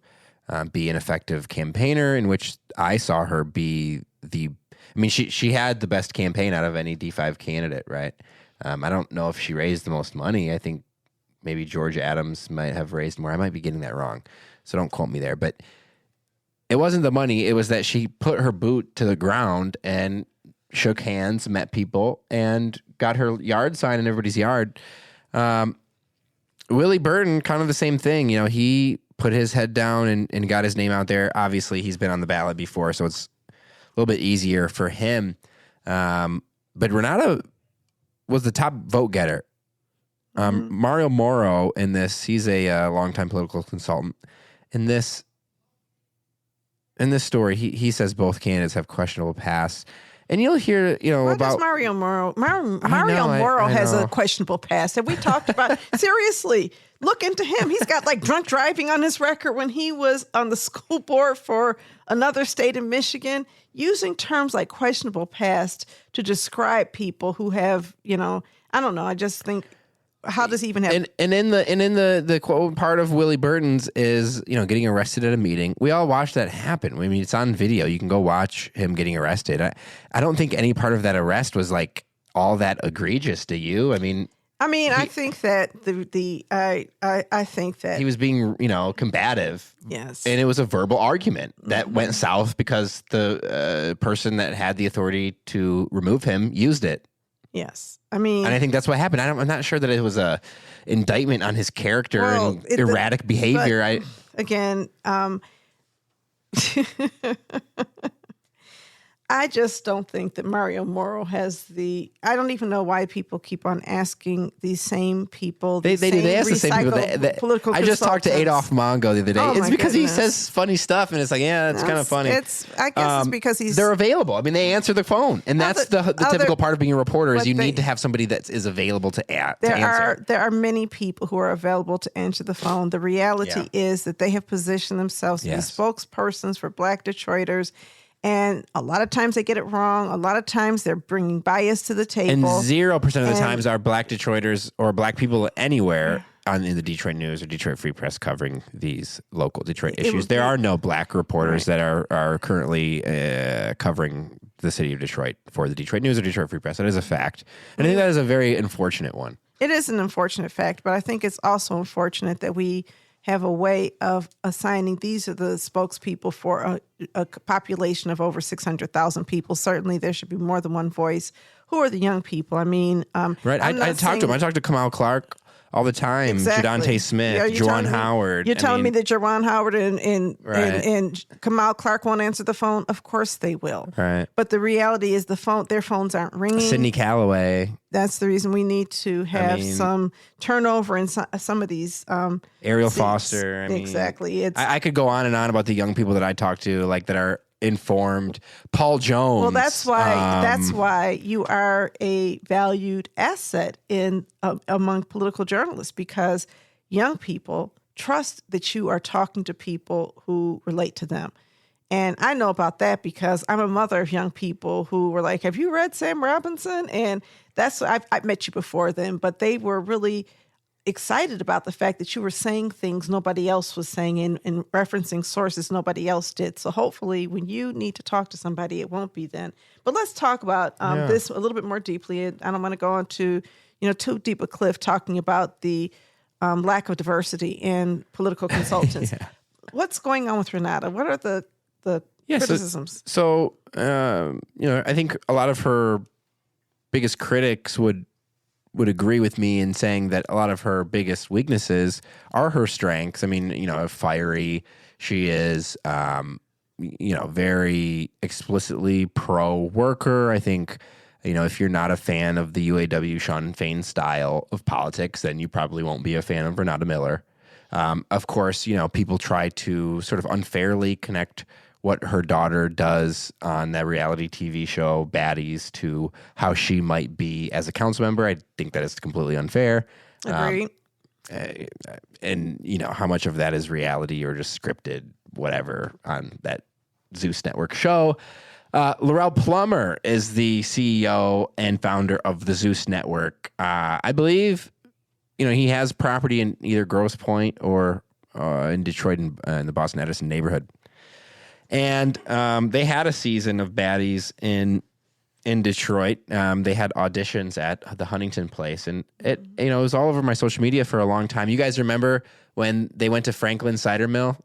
be an effective campaigner, in which I saw her be she had the best campaign out of any D5 candidate, right? I don't know if she raised the most money. I think maybe George Adams might have raised more. I might be getting that wrong, so don't quote me there. But it wasn't the money. It was that she put her boot to the ground and shook hands, met people, and got her yard sign in everybody's yard. Willie Burton, kind of the same thing. He put his head down and got his name out there. Obviously, he's been on the ballot before, so it's a little bit easier for him. But Renata was the top vote getter. Mario Moro in this, he's a longtime political consultant. In this story, he says both candidates have questionable past. And you'll hear, about Mario Moro. Mario Moro has a questionable past. Have we talked about seriously? Look into him. He's got drunk driving on his record when he was on the school board for another state in Michigan, using terms like questionable past to describe people who have, I don't know. I just think, how does he even have? And in the quote part of Willie Burton's is, getting arrested at a meeting. We all watched that happen. I mean, it's on video. You can go watch him getting arrested. I don't think any part of that arrest was all that egregious. Do you? I think that I think that he was being, combative. Yes. And it was a verbal argument that went south because the person that had the authority to remove him used it. Yes. And I think that's what happened. I'm not sure that it was a indictment on his character and erratic behavior. I just don't think that Mario Moro has I don't even know why people keep on asking these same people. They do. They ask the same people. Political I just talked to Adolph Mongo the other day. It's because he says funny stuff, and it's it's kind of funny. I guess it's because they're available. They answer the phone, and that's the typical part of being a reporter is you need to have somebody that is available to answer. There are many people who are available to answer the phone. The reality is that they have positioned themselves to be spokespersons for Black Detroiters. And a lot of times they get it wrong. A lot of times they're bringing bias to the table. And 0% of the times are Black Detroiters or Black people anywhere in the Detroit News or Detroit Free Press covering these local Detroit issues. There are no Black reporters that are currently covering the city of Detroit for the Detroit News or Detroit Free Press. That is a fact. And I think that is a very unfortunate one. It is an unfortunate fact, but I think it's also unfortunate that we have a way of assigning these are the spokespeople for a population of over 600,000 people. Certainly there should be more than one voice. Who are the young people? Right. I talked to him. I talked to Kamal Clark all the time. Exactly. Jadante Smith, Juwan Howard. You're telling me that Juwan Howard and Kamal Clark won't answer the phone? Of course they will. Right. But the reality is their phones aren't ringing. Sidney Calloway. That's the reason we need to have some turnover in some of these. Ariel Foster. Exactly. I could go on and on about the young people that I talk to, that are informed. Paul Jones. Well, that's why you are a valued asset among political journalists, because young people trust that you are talking to people who relate to them. And I know about that because I'm a mother of young people who were like, have you read Sam Robinson? And I've met you before then, but they were really excited about the fact that you were saying things nobody else was saying and referencing sources nobody else did. So hopefully when you need to talk to somebody, it won't be then. But let's talk about this a little bit more deeply. I don't want to go into too deep a cliff talking about the lack of diversity in political consultants. Yeah. What's going on with Renata? What are the criticisms? So I think a lot of her biggest critics would agree with me in saying that a lot of her biggest weaknesses are her strengths. I mean, how fiery she is, very explicitly pro-worker. I think, if you're not a fan of the UAW Sean Fain style of politics, then you probably won't be a fan of Renata Miller. Of course, people try to sort of unfairly connect what her daughter does on that reality TV show Baddies to how she might be as a council member. I think that is completely unfair. Agree. And how much of that is reality or just scripted, whatever, on that Zeus Network show. Laurel Plummer is the CEO and founder of the Zeus Network. I believe, he has property in either Grosse Pointe or in Detroit in the Boston Edison neighborhood. And they had a season of Baddies in Detroit. They had auditions at the Huntington Place, and it was all over my social media for a long time. You guys remember when they went to Franklin Cider Mill?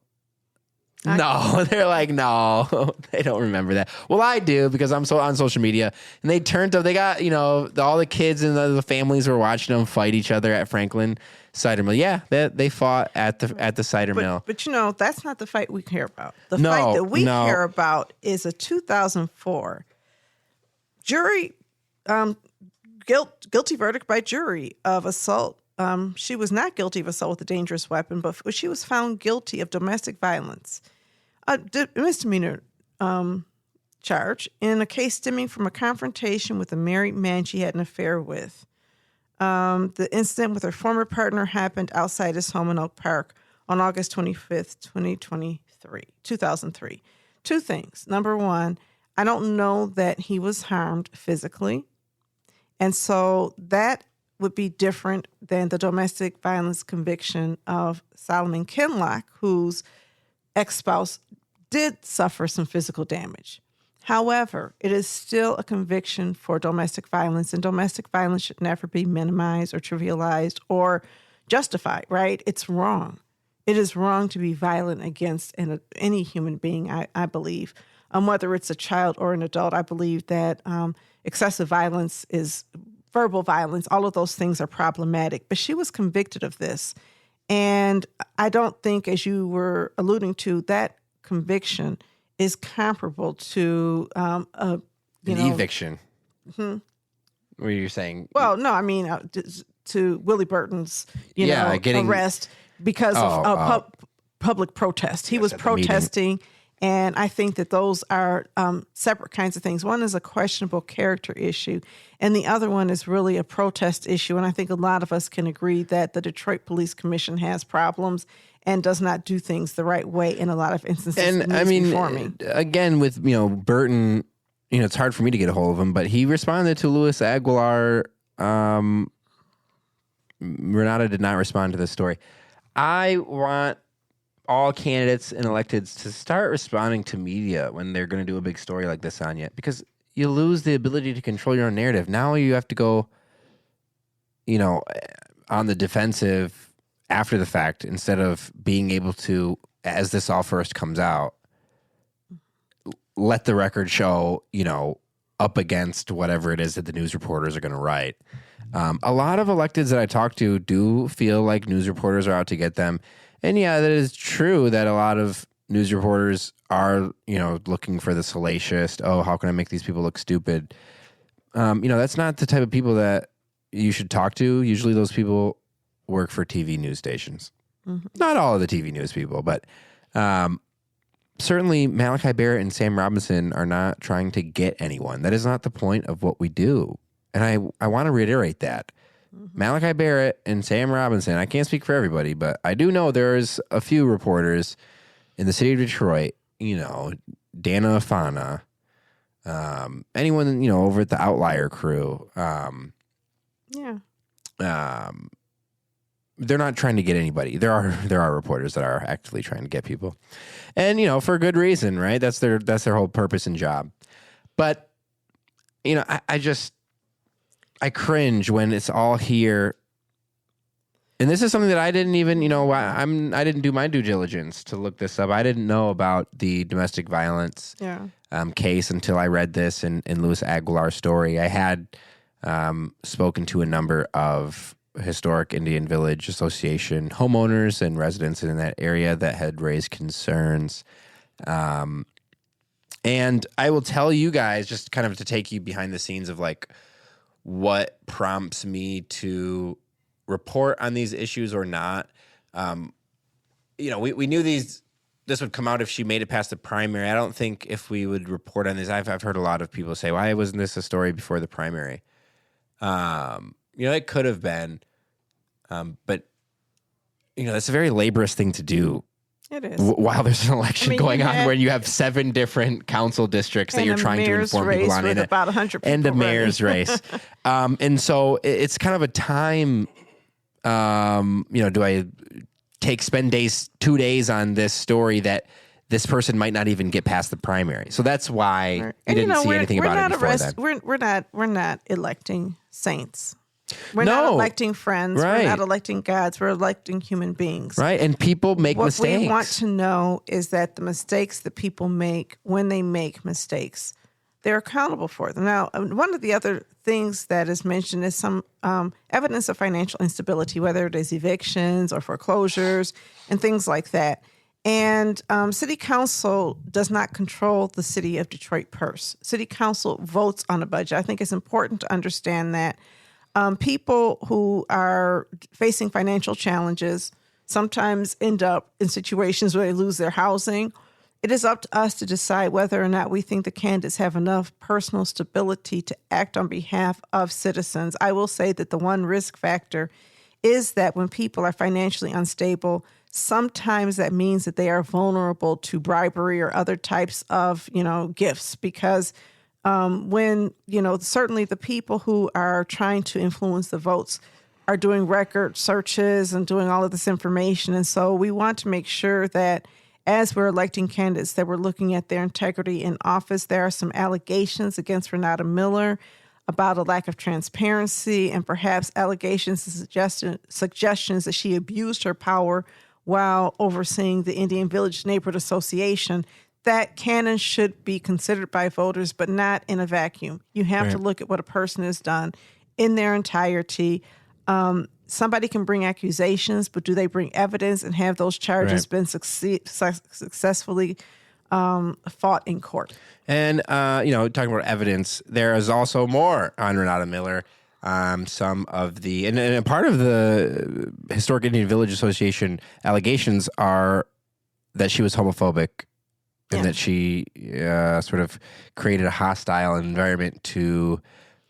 No, they're like, no, they don't remember that. Well, I do, because I'm so on social media, and they turned up. They got all the kids and the families were watching them fight each other at Franklin Cider Mill. Yeah, they fought at the cider mill. But that's not the fight we care about. The fight that we care about is a 2004 jury guilty verdict by jury of assault. She was not guilty of assault with a dangerous weapon, but she was found guilty of domestic violence, a misdemeanor charge in a case stemming from a confrontation with a married man she had an affair with. The incident with her former partner happened outside his home in Oak Park on August 25th, 2003. Two things. Number one, I don't know that he was harmed physically. And so that would be different than the domestic violence conviction of Solomon Kinlock, whose ex-spouse did suffer some physical damage. However, it is still a conviction for domestic violence, and domestic violence should never be minimized or trivialized or justified, right? It's wrong. It is wrong to be violent against any human being, I believe. Whether it's a child or an adult, I believe that excessive violence is verbal violence. All of those things are problematic. But she was convicted of this. And I don't think, as you were alluding to, that conviction is comparable to an eviction. Mm-hmm. What are you saying? Well, no, I mean to Willie Burton's arrest because of public protest. He was protesting, and I think that those are separate kinds of things. One is a questionable character issue, and the other one is really a protest issue. And I think a lot of us can agree that the Detroit Police Commission has problems and does not do things the right way in a lot of instances. And I mean, again, with Burton, it's hard for me to get a hold of him, but he responded to Luis Aguilar. Renata did not respond to this story. I want all candidates and electeds to start responding to media when they're going to do a big story like this on you, because you lose the ability to control your own narrative. Now you have to go, on the defensive after the fact, instead of being able to, as this all first comes out, let the record show, up against whatever it is that the news reporters are going to write. A lot of electeds that I talk to do feel like news reporters are out to get them. And yeah, that is true that a lot of news reporters are, looking for the salacious, how can I make these people look stupid? That's not the type of people that you should talk to. Usually those people work for TV news stations. Mm-hmm. Not all of the TV news people, but certainly Malachi Barrett and Sam Robinson are not trying to get anyone. That is not the point of what we do. And I want to reiterate that. Mm-hmm. Malachi Barrett and Sam Robinson, I can't speak for everybody, but I do know there's a few reporters in the city of Detroit, Dana Afana, anyone, over at the Outlier crew. They're not trying to get anybody. There are reporters that are actively trying to get people, and for good reason, right? That's their whole purpose and job. But I cringe when it's all here. And this is something that I didn't even, I didn't do my due diligence to look this up. I didn't know about the domestic violence case until I read this in Luis Aguilar's story. I had spoken to a number of historic Indian Village Association homeowners and residents in that area that had raised concerns. And I will tell you guys, just kind of to take you behind the scenes of like what prompts me to report on these issues or not. We knew this would come out if she made it past the primary. I don't think if we would report on this, I've heard a lot of people say, why wasn't this a story before the primary? It could have been, but it's a very laborious thing to do. It is. While there's an election going on where you have 7 different council districts that you're trying to inform people on, with about 100 people and a mayor's race. And so it's kind of a time, do I spend 2 days on this story that this person might not even get past the primary? So that's why we didn't see anything about it before then. We're not electing saints. We're not electing friends. Right. We're not electing gods. We're electing human beings. Right. And people make mistakes. What we want to know is that the mistakes that people make, when they make mistakes, they're accountable for them. Now, one of the other things that is mentioned is some evidence of financial instability, whether it is evictions or foreclosures and things like that. And City Council does not control the City of Detroit purse. City Council votes on a budget. I think it's important to understand that people who are facing financial challenges sometimes end up in situations where they lose their housing. It is up to us to decide whether or not we think the candidates have enough personal stability to act on behalf of citizens. I will say that the one risk factor is that when people are financially unstable, sometimes that means that they are vulnerable to bribery or other types of, gifts, because when, certainly the people who are trying to influence the votes are doing record searches and doing all of this information. And so we want to make sure that as we're electing candidates, that we're looking at their integrity in office. There are some allegations against Renata Miller about a lack of transparency and perhaps allegations and suggestions that she abused her power while overseeing the Indian Village Neighborhood Association. That can and should be considered by voters, but not in a vacuum. You have to look at what a person has done in their entirety. Somebody can bring accusations, but do they bring evidence, and have those charges been successfully fought in court? And, talking about evidence, there is also more on Renata Miller. Some of the, and part of the Historic Indian Village Association allegations are that she was homophobic and that she sort of created a hostile environment to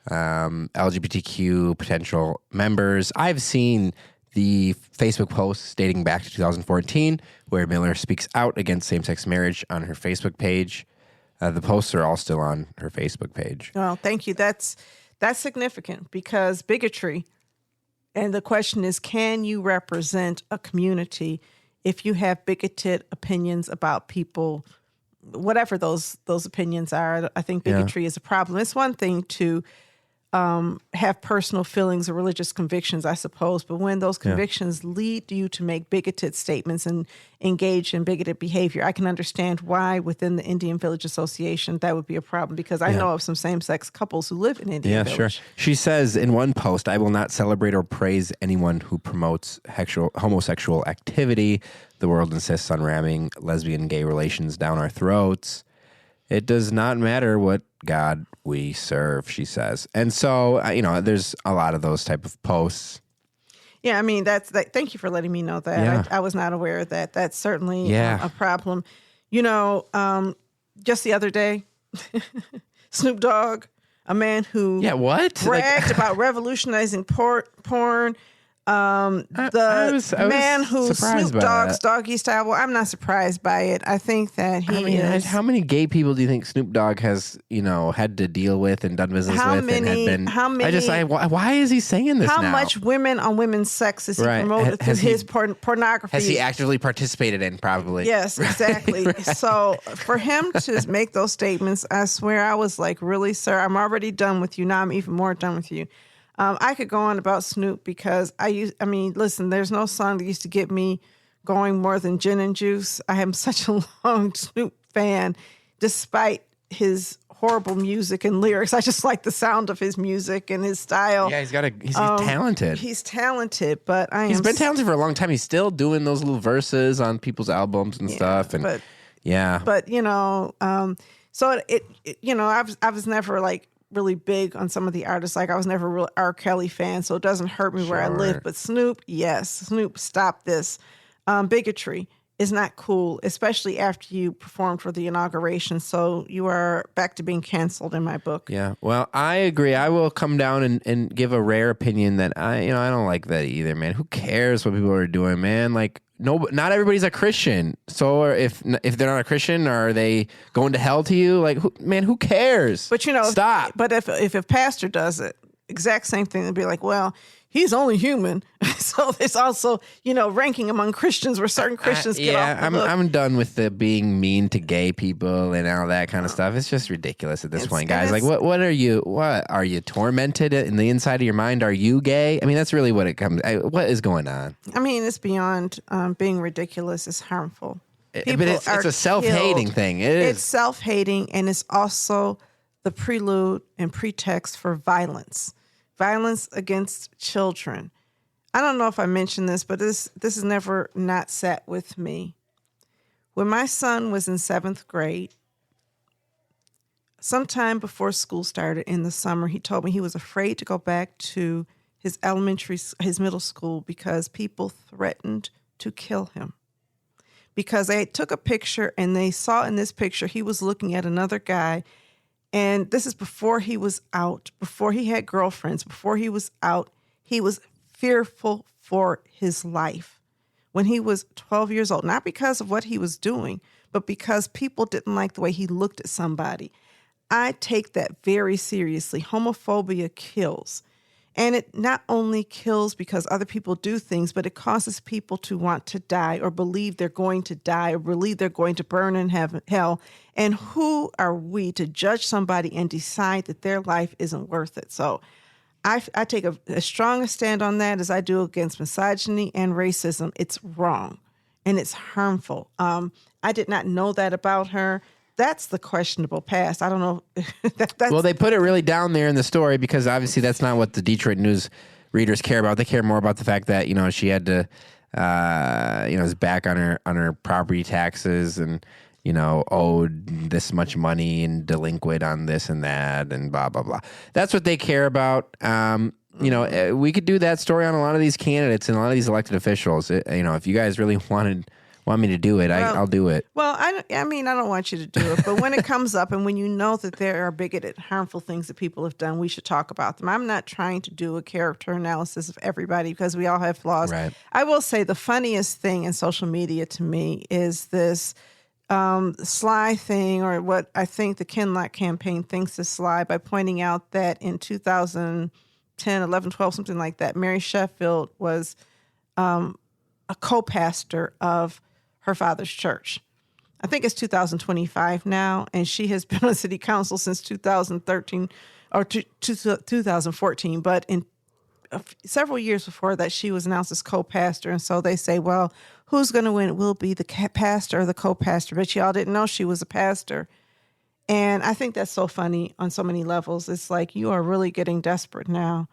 LGBTQ potential members. I've seen the Facebook posts dating back to 2014 where Miller speaks out against same-sex marriage on her Facebook page. The posts are all still on her Facebook page. Oh, thank you. That's significant, because bigotry, and the question is, can you represent a community if you have bigoted opinions about people, whatever those opinions are? I think bigotry is a problem. It's one thing to have personal feelings or religious convictions, I suppose, but when those convictions lead you to make bigoted statements and engage in bigoted behavior, I can understand why within the Indian Village Association that would be a problem, because I know of some same-sex couples who live in Indian Village. Sure. She says in one post, "I will not celebrate or praise anyone who promotes homosexual activity. The world insists on ramming lesbian gay relations down our throats. It does not matter what God we serve," she says. And so, there's a lot of those type of posts. Yeah, I mean, thank you for letting me know that. Yeah. I was not aware of that. That's certainly a problem. Just the other day, Snoop Dogg, a man who bragged about revolutionizing porn, the man who Snoop Dogg's doggy style. Well, I'm not surprised by it. I think that he is. How many gay people do you think Snoop Dogg has, had to deal with and done business with? Why is he saying this now? How much women on women's sex is he promoted through his pornography? Has he actively participated in, probably? Yes, exactly. So for him to make those statements, I swear I was like, really, sir? I'm already done with you. Now I'm even more done with you. I could go on about Snoop because listen, there's no song that used to get me going more than Gin and Juice. I am such a long Snoop fan, despite his horrible music and lyrics. I just like the sound of his music and his style. Yeah, he's talented. He's talented, but he's been talented for a long time. He's still doing those little verses on people's albums and stuff. And but so I was never like really big on some of the artists. Like I was never a real R. Kelly fan, so it doesn't hurt me where I live. But Snoop, yes, Snoop, stop this. Bigotry is not cool, especially after you performed for the inauguration. So you are back to being canceled in my book. Yeah, well, I agree. I will come down and give a rare opinion that I don't like that either, man. Who cares what people are doing, man? Like, not everybody's a Christian. So if they're not a Christian, are they going to hell to you? Like, who cares? But stop. But if a pastor does it, exact same thing, they'd be like, well, he's only human. So there's also, ranking among Christians where certain Christians get off the hook. I'm done with the being mean to gay people and all that kind of stuff. It's just ridiculous at this point, guys. Like, what are you tormented in the inside of your mind? Are you gay? I mean, that's really what it comes. What is going on? I mean, it's beyond being ridiculous. It's harmful. But it's a self-hating thing. It's self-hating, and it's also the prelude and pretext for violence against children. I don't know if I mentioned this, but this has never not sat with me. When my son was in 7th grade, sometime before school started in the summer, he told me he was afraid to go back to his middle school because people threatened to kill him. Because they took a picture and they saw in this picture he was looking at another guy. And this is before he was out, before he had girlfriends, before he was out. He was fearful for his life when he was 12 years old, not because of what he was doing, but because people didn't like the way he looked at somebody. I take that very seriously. Homophobia kills. And it not only kills because other people do things, but it causes people to want to die or believe they're going to die or believe they're going to burn in hell. And who are we to judge somebody and decide that their life isn't worth it? So I take as strong a stand on that as I do against misogyny and racism. It's wrong and it's harmful. I did not know that about her. That's the questionable past. I don't know. Well, they put it really down there in the story because obviously that's not what the Detroit News readers care about. They care more about the fact that, she had to, is back on her property taxes and, owed this much money and delinquent on this and that and blah, blah, blah. That's what they care about. We could do that story on a lot of these candidates and a lot of these elected officials. If you guys really want me to do it, I'll do it. Well, I don't want you to do it, but when it comes up and when you know that there are bigoted, harmful things that people have done, we should talk about them. I'm not trying to do a character analysis of everybody because we all have flaws. Right. I will say the funniest thing in social media to me is this sly thing, or what I think the Ken Lock campaign thinks is sly, by pointing out that in 2010, 11, 12, something like that, Mary Sheffield was a co-pastor of her father's church. I think it's 2025 now, and she has been on city council since 2013 or 2014. But in several years before that, she was announced as co-pastor. And so they say, well, who's going to win? It will be the pastor or the co-pastor. But y'all didn't know she was a pastor. And I think that's so funny on so many levels. It's like you are really getting desperate now.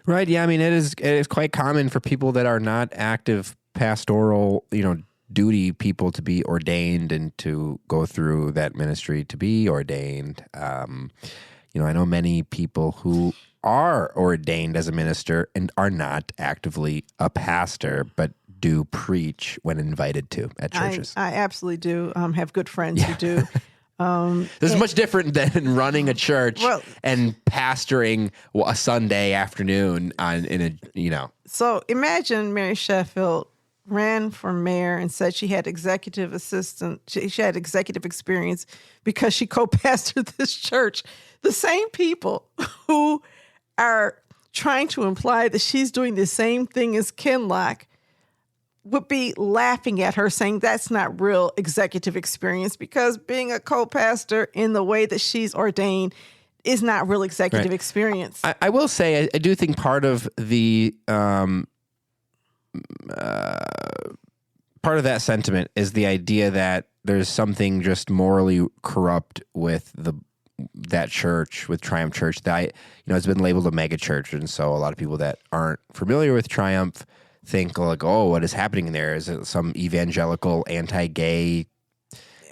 Right. Yeah. I mean, it is quite common for people that are not active pastoral, duty people to be ordained and to go through that ministry to be ordained. I know many people who are ordained as a minister and are not actively a pastor, but do preach when invited to at churches. I absolutely do have good friends who do. This is much different than running a church and pastoring a Sunday afternoon So imagine Mary Sheffield ran for mayor and said she had executive experience because she co-pastored this church. The same people who are trying to imply that she's doing the same thing as Ken Lock would be laughing at her, saying that's not real executive experience, because being a co-pastor in the way that she's ordained is not real executive experience. I will say, I do think part of the part of that sentiment is the idea that there's something just morally corrupt with that church, with Triumph Church, that it's been labeled a mega church, and so a lot of people that aren't familiar with Triumph think like, oh, what is happening there? Is it some evangelical anti-gay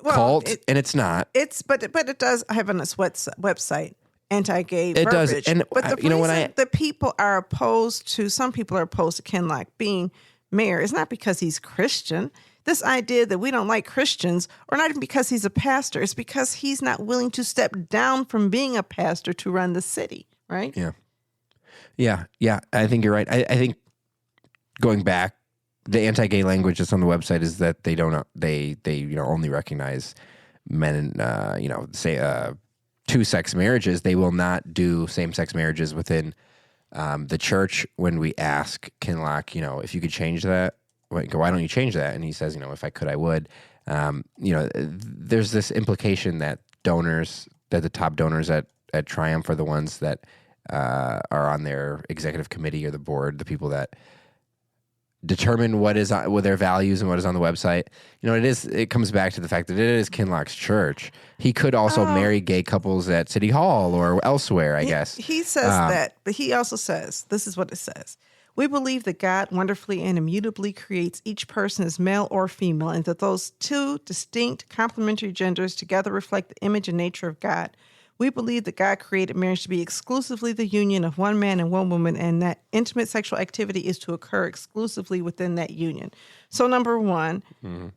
cult? And it's not. But it does have on its website anti-gay it verbiage. Does, and but the reason the people are opposed to, some people are opposed to Kinloch being mayor is not because he's Christian. This idea that we don't like Christians, or not even because he's a pastor, it's because he's not willing to step down from being a pastor to run the city, right? Yeah. I think you're right. I think going back, the anti-gay language that's on the website is that they don't, they only recognize men and say two-sex marriages. They will not do same-sex marriages within the church. When we ask Kinloch, if you could change that, why don't you change that? And he says, if I could, I would. There's this implication that the top donors at Triumph are the ones that are on their executive committee or the board, the people that determine what their values and what is on the website. It comes back to the fact that it is Kinloch's church. He could also marry gay couples at City Hall or elsewhere, I guess. He says that, but he also says, this is what it says. We believe that God wonderfully and immutably creates each person as male or female, and that those two distinct complementary genders together reflect the image and nature of God. We believe that God created marriage to be exclusively the union of one man and one woman, and that intimate sexual activity is to occur exclusively within that union. So number one,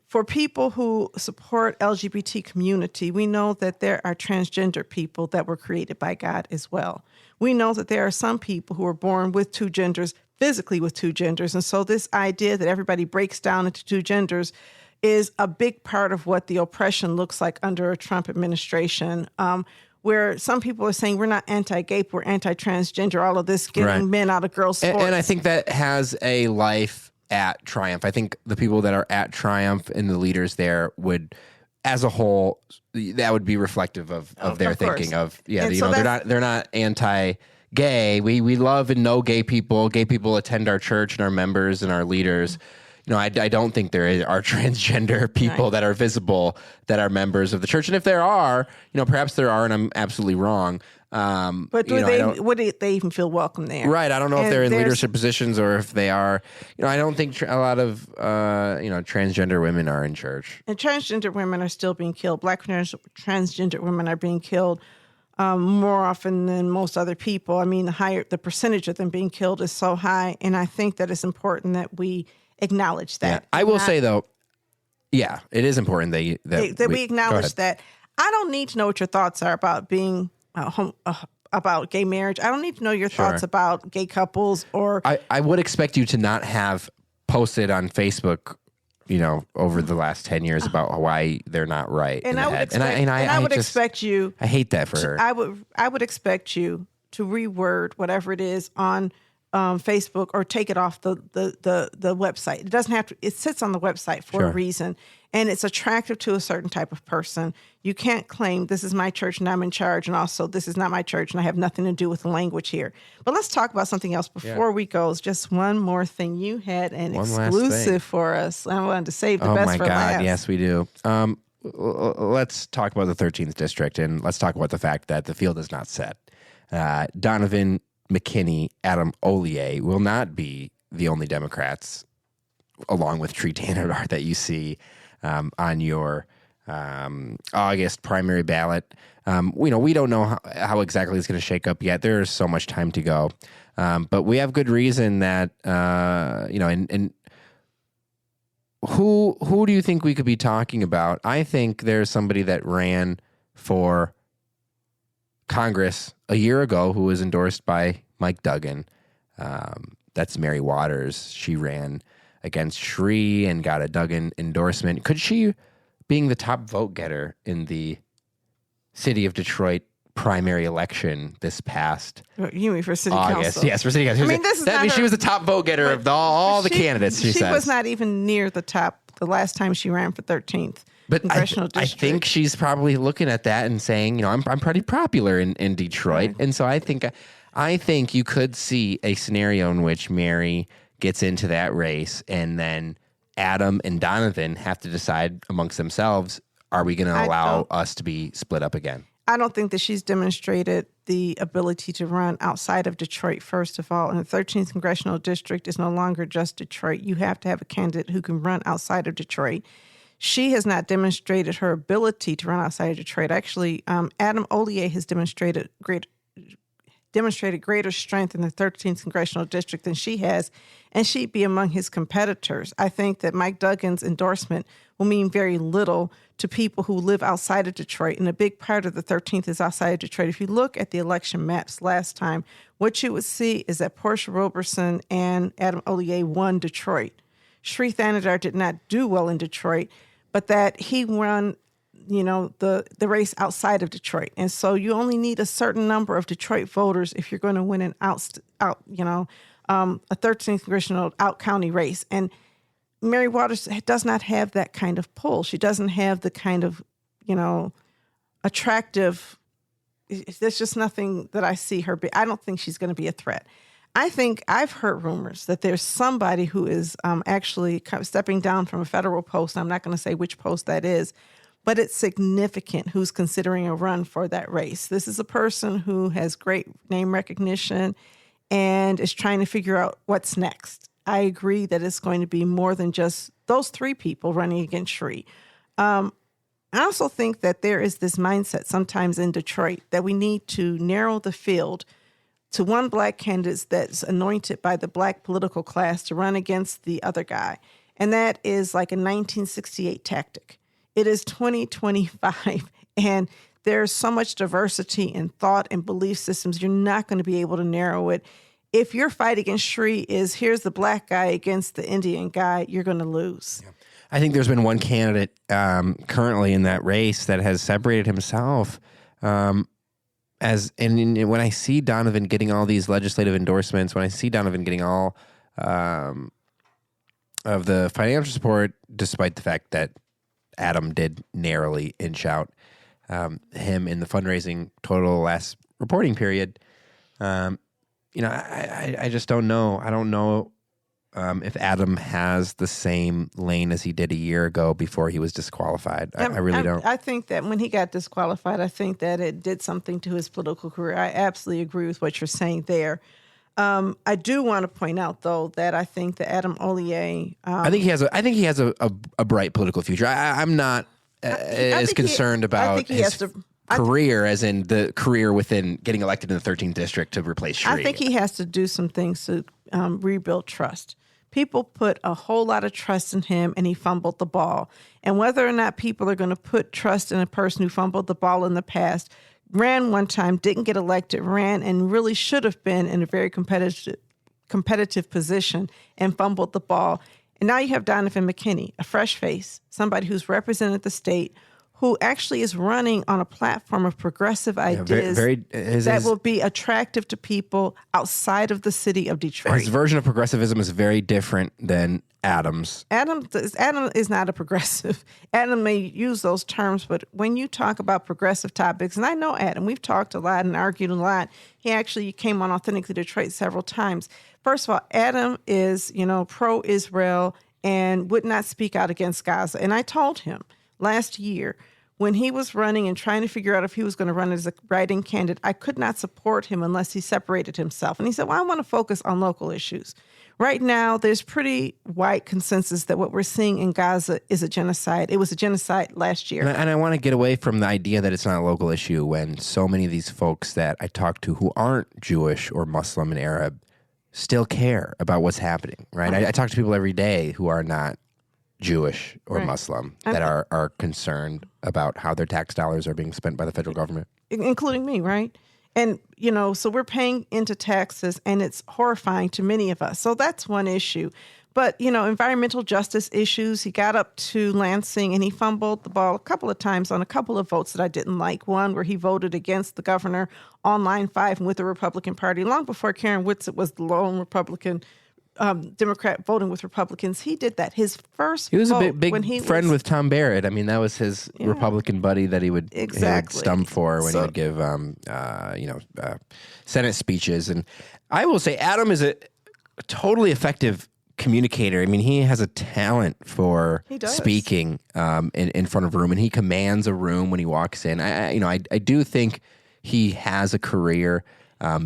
for people who support LGBT community, we know that there are transgender people that were created by God as well. We know that there are some people who are born with two genders, physically with two genders. And so this idea that everybody breaks down into two genders is a big part of what the oppression looks like under a Trump administration, where some people are saying we're not anti-gay, we're anti-transgender, all of this getting men out of girls' sports. And I think that has a life at Triumph. I think the people that are at Triumph and the leaders there would, as a whole, that would be reflective of their thinking of, they're not anti-gay. We love and know gay people. Gay people attend our church and our members and our leaders. I don't think there are transgender people that are visible that are members of the church. And if there are, perhaps there are, and I'm absolutely wrong. But would they even feel welcome there? Right. I don't know if they're in leadership positions or if they are. I don't think a lot of transgender women are in church. And transgender women are still being killed. Black transgender women are being killed more often than most other people. I mean, the percentage of them being killed is so high, and I think that it's important that we acknowledge that. Yeah. I will say though, it is important that we acknowledge that. I don't need to know what your thoughts are about being about gay marriage. I don't need to know your thoughts about gay couples or. I would expect you to not have posted on Facebook, over the last 10 years about why they're not right. And I would expect you. I hate that for her. I would expect you to reword whatever it is on Facebook or take it off the website. It doesn't have to. It sits on the website for a reason, and it's attractive to a certain type of person. You can't claim this is my church and I'm in charge, and also this is not my church and I have nothing to do with the language here. But let's talk about something else before we go. Just one more thing. You had an exclusive for us. I wanted to save the best for last. Oh my God! Yes, we do. Let's talk about the 13th district, and let's talk about the fact that the field is not set. Donovan McKinney, Adam Ollier will not be the only Democrats, along with Tree Tanner, that you see on your August primary ballot. We don't know how exactly it's going to shake up yet. There's so much time to go. But we have good reason that, and who do you think we could be talking about? I think there's somebody that ran for Congress a year ago who was endorsed by Mike Duggan. That's Mary Waters. She ran against Shree and got a Duggan endorsement. Could she, being the top vote getter in the city of Detroit primary election this past you mean for city August? council? Yes, for city council. She was the top vote getter of all the candidates. She says was not even near the top the last time she ran for 13th. But congressional I district. think she's probably looking at that and saying, I'm pretty popular in Detroit. Right. And so I think you could see a scenario in which Mary gets into that race and then Adam and Donovan have to decide amongst themselves, are we going to allow us to be split up again? I don't think that she's demonstrated the ability to run outside of Detroit, first of all. And the 13th Congressional District is no longer just Detroit. You have to have a candidate who can run outside of Detroit. She has not demonstrated her ability to run outside of Detroit. Actually, Adam Ollier has demonstrated greater strength in the 13th Congressional District than she has, and she'd be among his competitors. I think that Mike Duggan's endorsement will mean very little to people who live outside of Detroit, and a big part of the 13th is outside of Detroit. If you look at the election maps last time, what you would see is that Portia Roberson and Adam Ollier won Detroit. Sri Thanadar did not do well in Detroit, but that he won the race outside of Detroit. And so you only need a certain number of Detroit voters if you're going to win a 13th congressional out-county race. And Mary Waters does not have that kind of pull. She doesn't have the kind of, attractive, there's just nothing that I see her be. I don't think she's going to be a threat. I think I've heard rumors that there's somebody who is actually stepping down from a federal post. I'm not going to say which post that is, but it's significant who's considering a run for that race. This is a person who has great name recognition and is trying to figure out what's next. I agree that it's going to be more than just those three people running against Sri. I also think that there is this mindset sometimes in Detroit that we need to narrow the field to one black candidate that's anointed by the black political class to run against the other guy. And that is like a 1968 tactic. It is 2025, and there's so much diversity in thought and belief systems. You're not going to be able to narrow it. If your fight against Sri is here's the black guy against the Indian guy, you're going to lose. Yeah. I think there's been one candidate currently in that race that has separated himself when I see Donovan getting all these legislative endorsements, when I see Donovan getting all of the financial support, despite the fact that Adam did narrowly inch out him in the fundraising total last reporting period. I just don't know. I don't know if Adam has the same lane as he did a year ago before he was disqualified. I really don't. I think that when he got disqualified, I think that it did something to his political career. I absolutely agree with what you're saying there. I do want to point out, though, that I think that Adam Ollier. I think he has a bright political future. I'm not as concerned about his career as in the career within getting elected in the 13th district to replace Sri. I think he has to do some things to rebuild trust. People put a whole lot of trust in him, and he fumbled the ball. And whether or not people are going to put trust in a person who fumbled the ball in the past, ran one time, didn't get elected, ran and really should have been in a very competitive position and fumbled the ball. And now you have Donovan McKinney, a fresh face, somebody who's represented the state, who actually is running on a platform of progressive ideas that will be attractive to people outside of the city of Detroit. His version of progressivism is very different than Adam's. Adam is not a progressive. Adam may use those terms, but when you talk about progressive topics, and I know Adam, we've talked a lot and argued a lot. He actually came on Authentically Detroit several times. First of all, Adam is, pro-Israel and would not speak out against Gaza. And I told him last year, when he was running and trying to figure out if he was going to run as a write-in candidate, I could not support him unless he separated himself. And he said, well, I want to focus on local issues. Right now, there's pretty wide consensus that what we're seeing in Gaza is a genocide. It was a genocide last year. And I want to get away from the idea that it's not a local issue when so many of these folks that I talk to who aren't Jewish or Muslim and Arab still care about what's happening, right? I talk to people every day who are not Jewish or Muslim that are concerned about how their tax dollars are being spent by the federal government. Including me, right? And, so we're paying into taxes, and it's horrifying to many of us. So that's one issue. But, environmental justice issues, he got up to Lansing, and he fumbled the ball a couple of times on a couple of votes that I didn't like. One where he voted against the governor on line 5 and with the Republican Party, long before Karen Whitsett was the lone Republican Democrat voting with Republicans. He did that. His first He was vote a big when he friend was, with Tom Barrett. I mean, that was his Republican buddy that he would stump for when he would give, Senate speeches. And I will say, Adam is a totally effective communicator. I mean, he has a talent for speaking in front of a room, and he commands a room when he walks in. I do think he has a career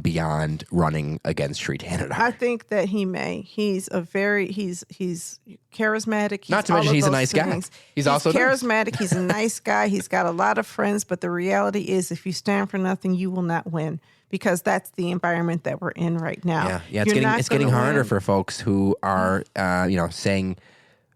beyond running against Sri Tanadar. I think that he may. He's charismatic. Not to mention he's a nice guy. He's also charismatic. Nice. He's a nice guy. He's got a lot of friends. But the reality is, if you stand for nothing, you will not win, because that's the environment that we're in right now. Yeah. It's getting harder for folks who are saying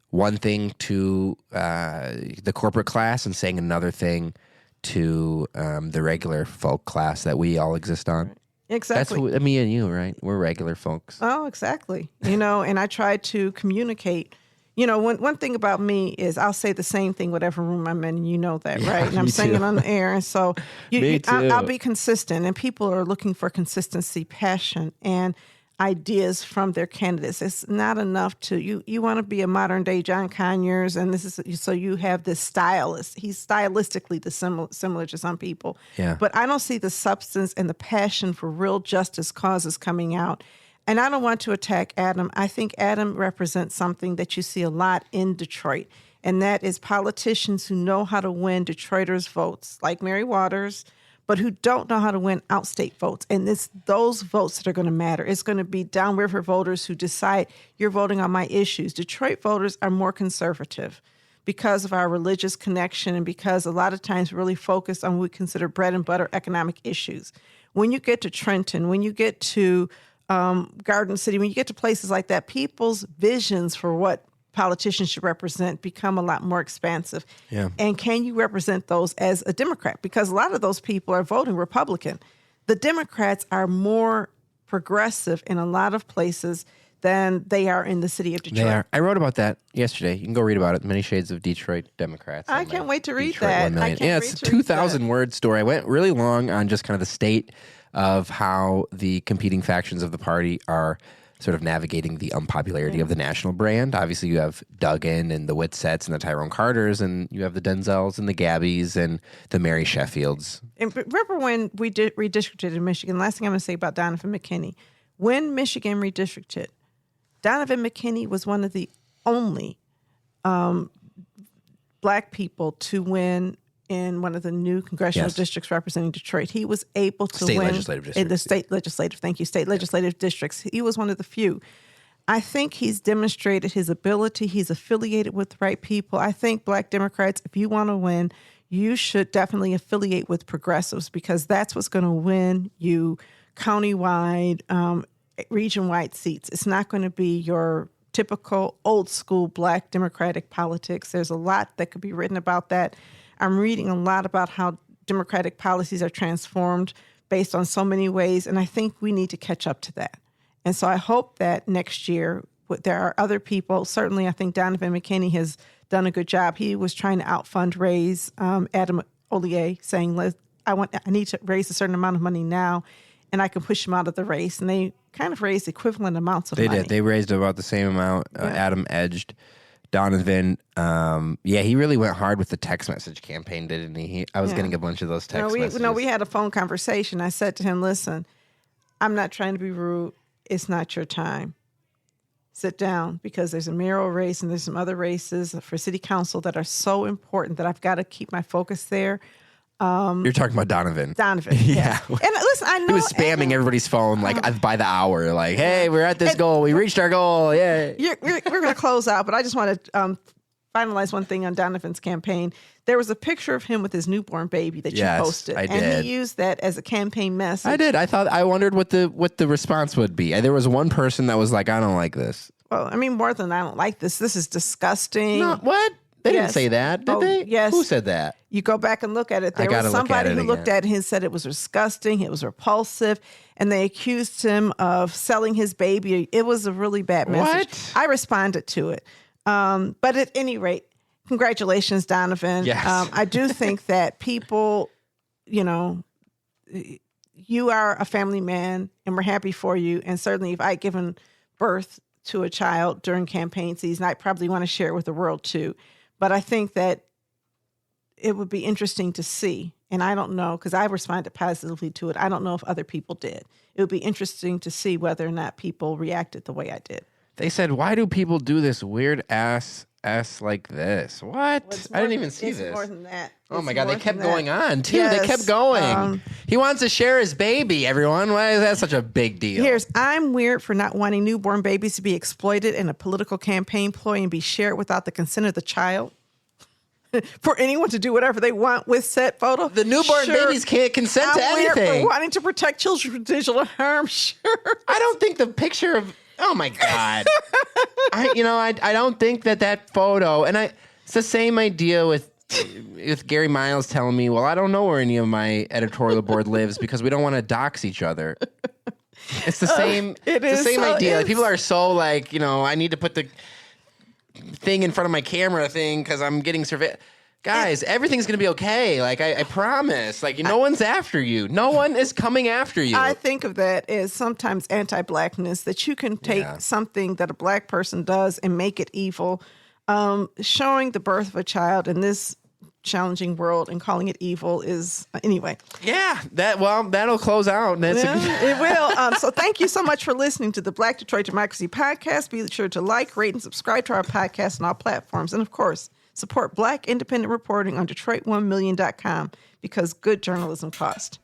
one thing to the corporate class and saying another thing to the regular folk class that we all exist on. Right. Exactly. That's me and you, right? We're regular folks. Oh, exactly. And I try to communicate. One thing about me is I'll say the same thing whatever room I'm in. You know that, right? And I'm saying it on the air. And so I'll be consistent. And people are looking for consistency, passion, and ideas from their candidates. It's not enough to you want to be a modern day John Conyers, and this is so you have this stylist. He's stylistically similar to some people. Yeah. But I don't see the substance and the passion for real justice causes coming out. And I don't want to attack Adam. I think Adam represents something that you see a lot in Detroit, and that is politicians who know how to win Detroiters' votes, like Mary Waters, but who don't know how to win outstate votes. And it's those votes that are going to matter. It's going to be downriver voters who decide you're voting on my issues. Detroit voters are more conservative because of our religious connection and because a lot of times we're really focused on what we consider bread and butter economic issues. When you get to Trenton, when you get to Garden City, when you get to places like that, people's visions for what politicians should represent become a lot more expansive. Yeah. And can you represent those as a Democrat? Because a lot of those people are voting Republican. The Democrats are more progressive in a lot of places than they are in the city of Detroit. They are. I wrote about that yesterday. You can go read about it. Many Shades of Detroit Democrats. I can't wait to read Detroit that. 1 million. It's a 2,000-word story. I went really long on just kind of the state of how the competing factions of the party are sort of navigating the unpopularity of the national brand. Obviously, you have Duggan and the Whitsetts and the Tyrone Carters, and you have the Denzels and the Gabbys and the Mary Sheffields. And remember when we redistricted in Michigan, last thing I'm going to say about Donovan McKinney. When Michigan redistricted, Donovan McKinney was one of the only black people to win in one of the new congressional districts representing Detroit. He was able to win in the state legislative districts. He was one of the few. I think he's demonstrated his ability. He's affiliated with the right people. I think black Democrats, if you want to win, you should definitely affiliate with progressives, because that's what's going to win you countywide, region-wide seats. It's not going to be your typical old school black Democratic politics. There's a lot that could be written about that. I'm reading a lot about how Democratic policies are transformed based on so many ways, and I think we need to catch up to that. And so I hope that next year there are other people. Certainly, I think Donovan McKinney has done a good job. He was trying to out-fundraise Adam Ollier, saying, I need to raise a certain amount of money now, and I can push him out of the race. And they kind of raised equivalent amounts of money. They did. They raised about the same amount. Adam edged Donovan. He really went hard with the text message campaign, didn't he? I was getting a bunch of those text messages. We had a phone conversation. I said to him, listen, I'm not trying to be rude. It's not your time. Sit down, because there's a mayoral race and there's some other races for city council that are so important that I've got to keep my focus there. You're talking about Donovan. Yeah. And listen, I know he was spamming everybody's phone by the hour. Like, hey, we're at this goal. We reached our goal. Yeah. We're going to close out, but I just want to finalize one thing on Donovan's campaign. There was a picture of him with his newborn baby that you posted. I did. And he used that as a campaign message. I did. I wondered what the response would be. There was one person that was like, I don't like this. Well, I mean, more than I don't like this. This is disgusting. No, what? They didn't say that, did they? Yes. Who said that? You go back and look at it. There was somebody who looked at it and said it was disgusting, it was repulsive, and they accused him of selling his baby. It was a really bad message. What? I responded to it. But at any rate, congratulations, Donovan. Yes. I do think that people, you are a family man, and we're happy for you. And certainly if I had given birth to a child during campaign season. I probably want to share it with the world too. But I think that it would be interesting to see. And I don't know, because I responded positively to it. I don't know if other people did. It would be interesting to see whether or not people reacted the way I did. They said, why do people do this weird ass like this? What? I didn't even see it's this. More than that. Oh It's my God, more they kept than going that. on too. Yes, They kept going. He wants to share his baby, everyone. Why is that such a big deal? I'm weird for not wanting newborn babies to be exploited in a political campaign ploy and be shared without the consent of the child. For anyone to do whatever they want with said photo. The newborn babies can't consent to I'm weird anything. for wanting to protect children from digital harm. Sure. I don't think the picture of, oh my God. I don't think that photo, and it's the same idea with Gary Miles telling me, well, I don't know where any of my editorial board lives because we don't want to dox each other. It's the same. It's the same idea. Like, people are so like, I need to put the thing in front of my camera thing because I'm getting surveyed. Guys, everything's going to be okay. Like, I promise. Like, no one's after you. No one is coming after you. I think of that as sometimes anti-blackness, that you can take something that a black person does and make it evil. Showing the birth of a child in this challenging world and calling it evil is, anyway. Yeah, that'll close out. It will. So thank you so much for listening to the Black Detroit Democracy Podcast. Be sure to like, rate, and subscribe to our podcast on all platforms. And of course, support Black independent reporting on Detroit1million.com because good journalism costs.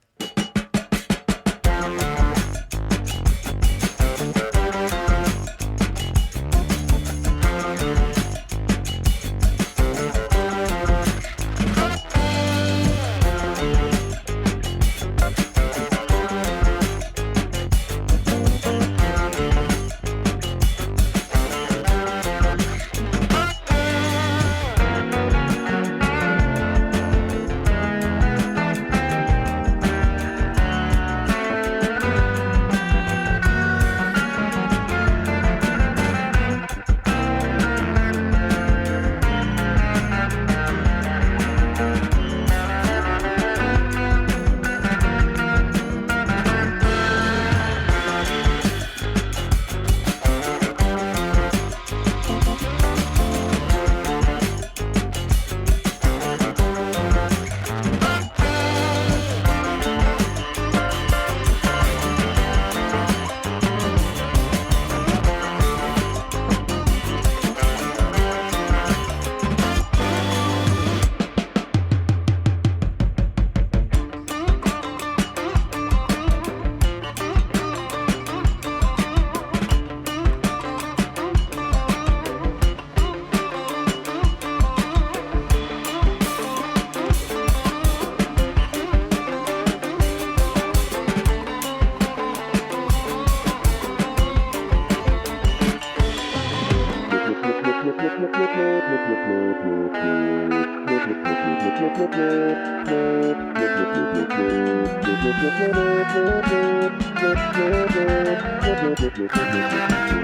Thank you.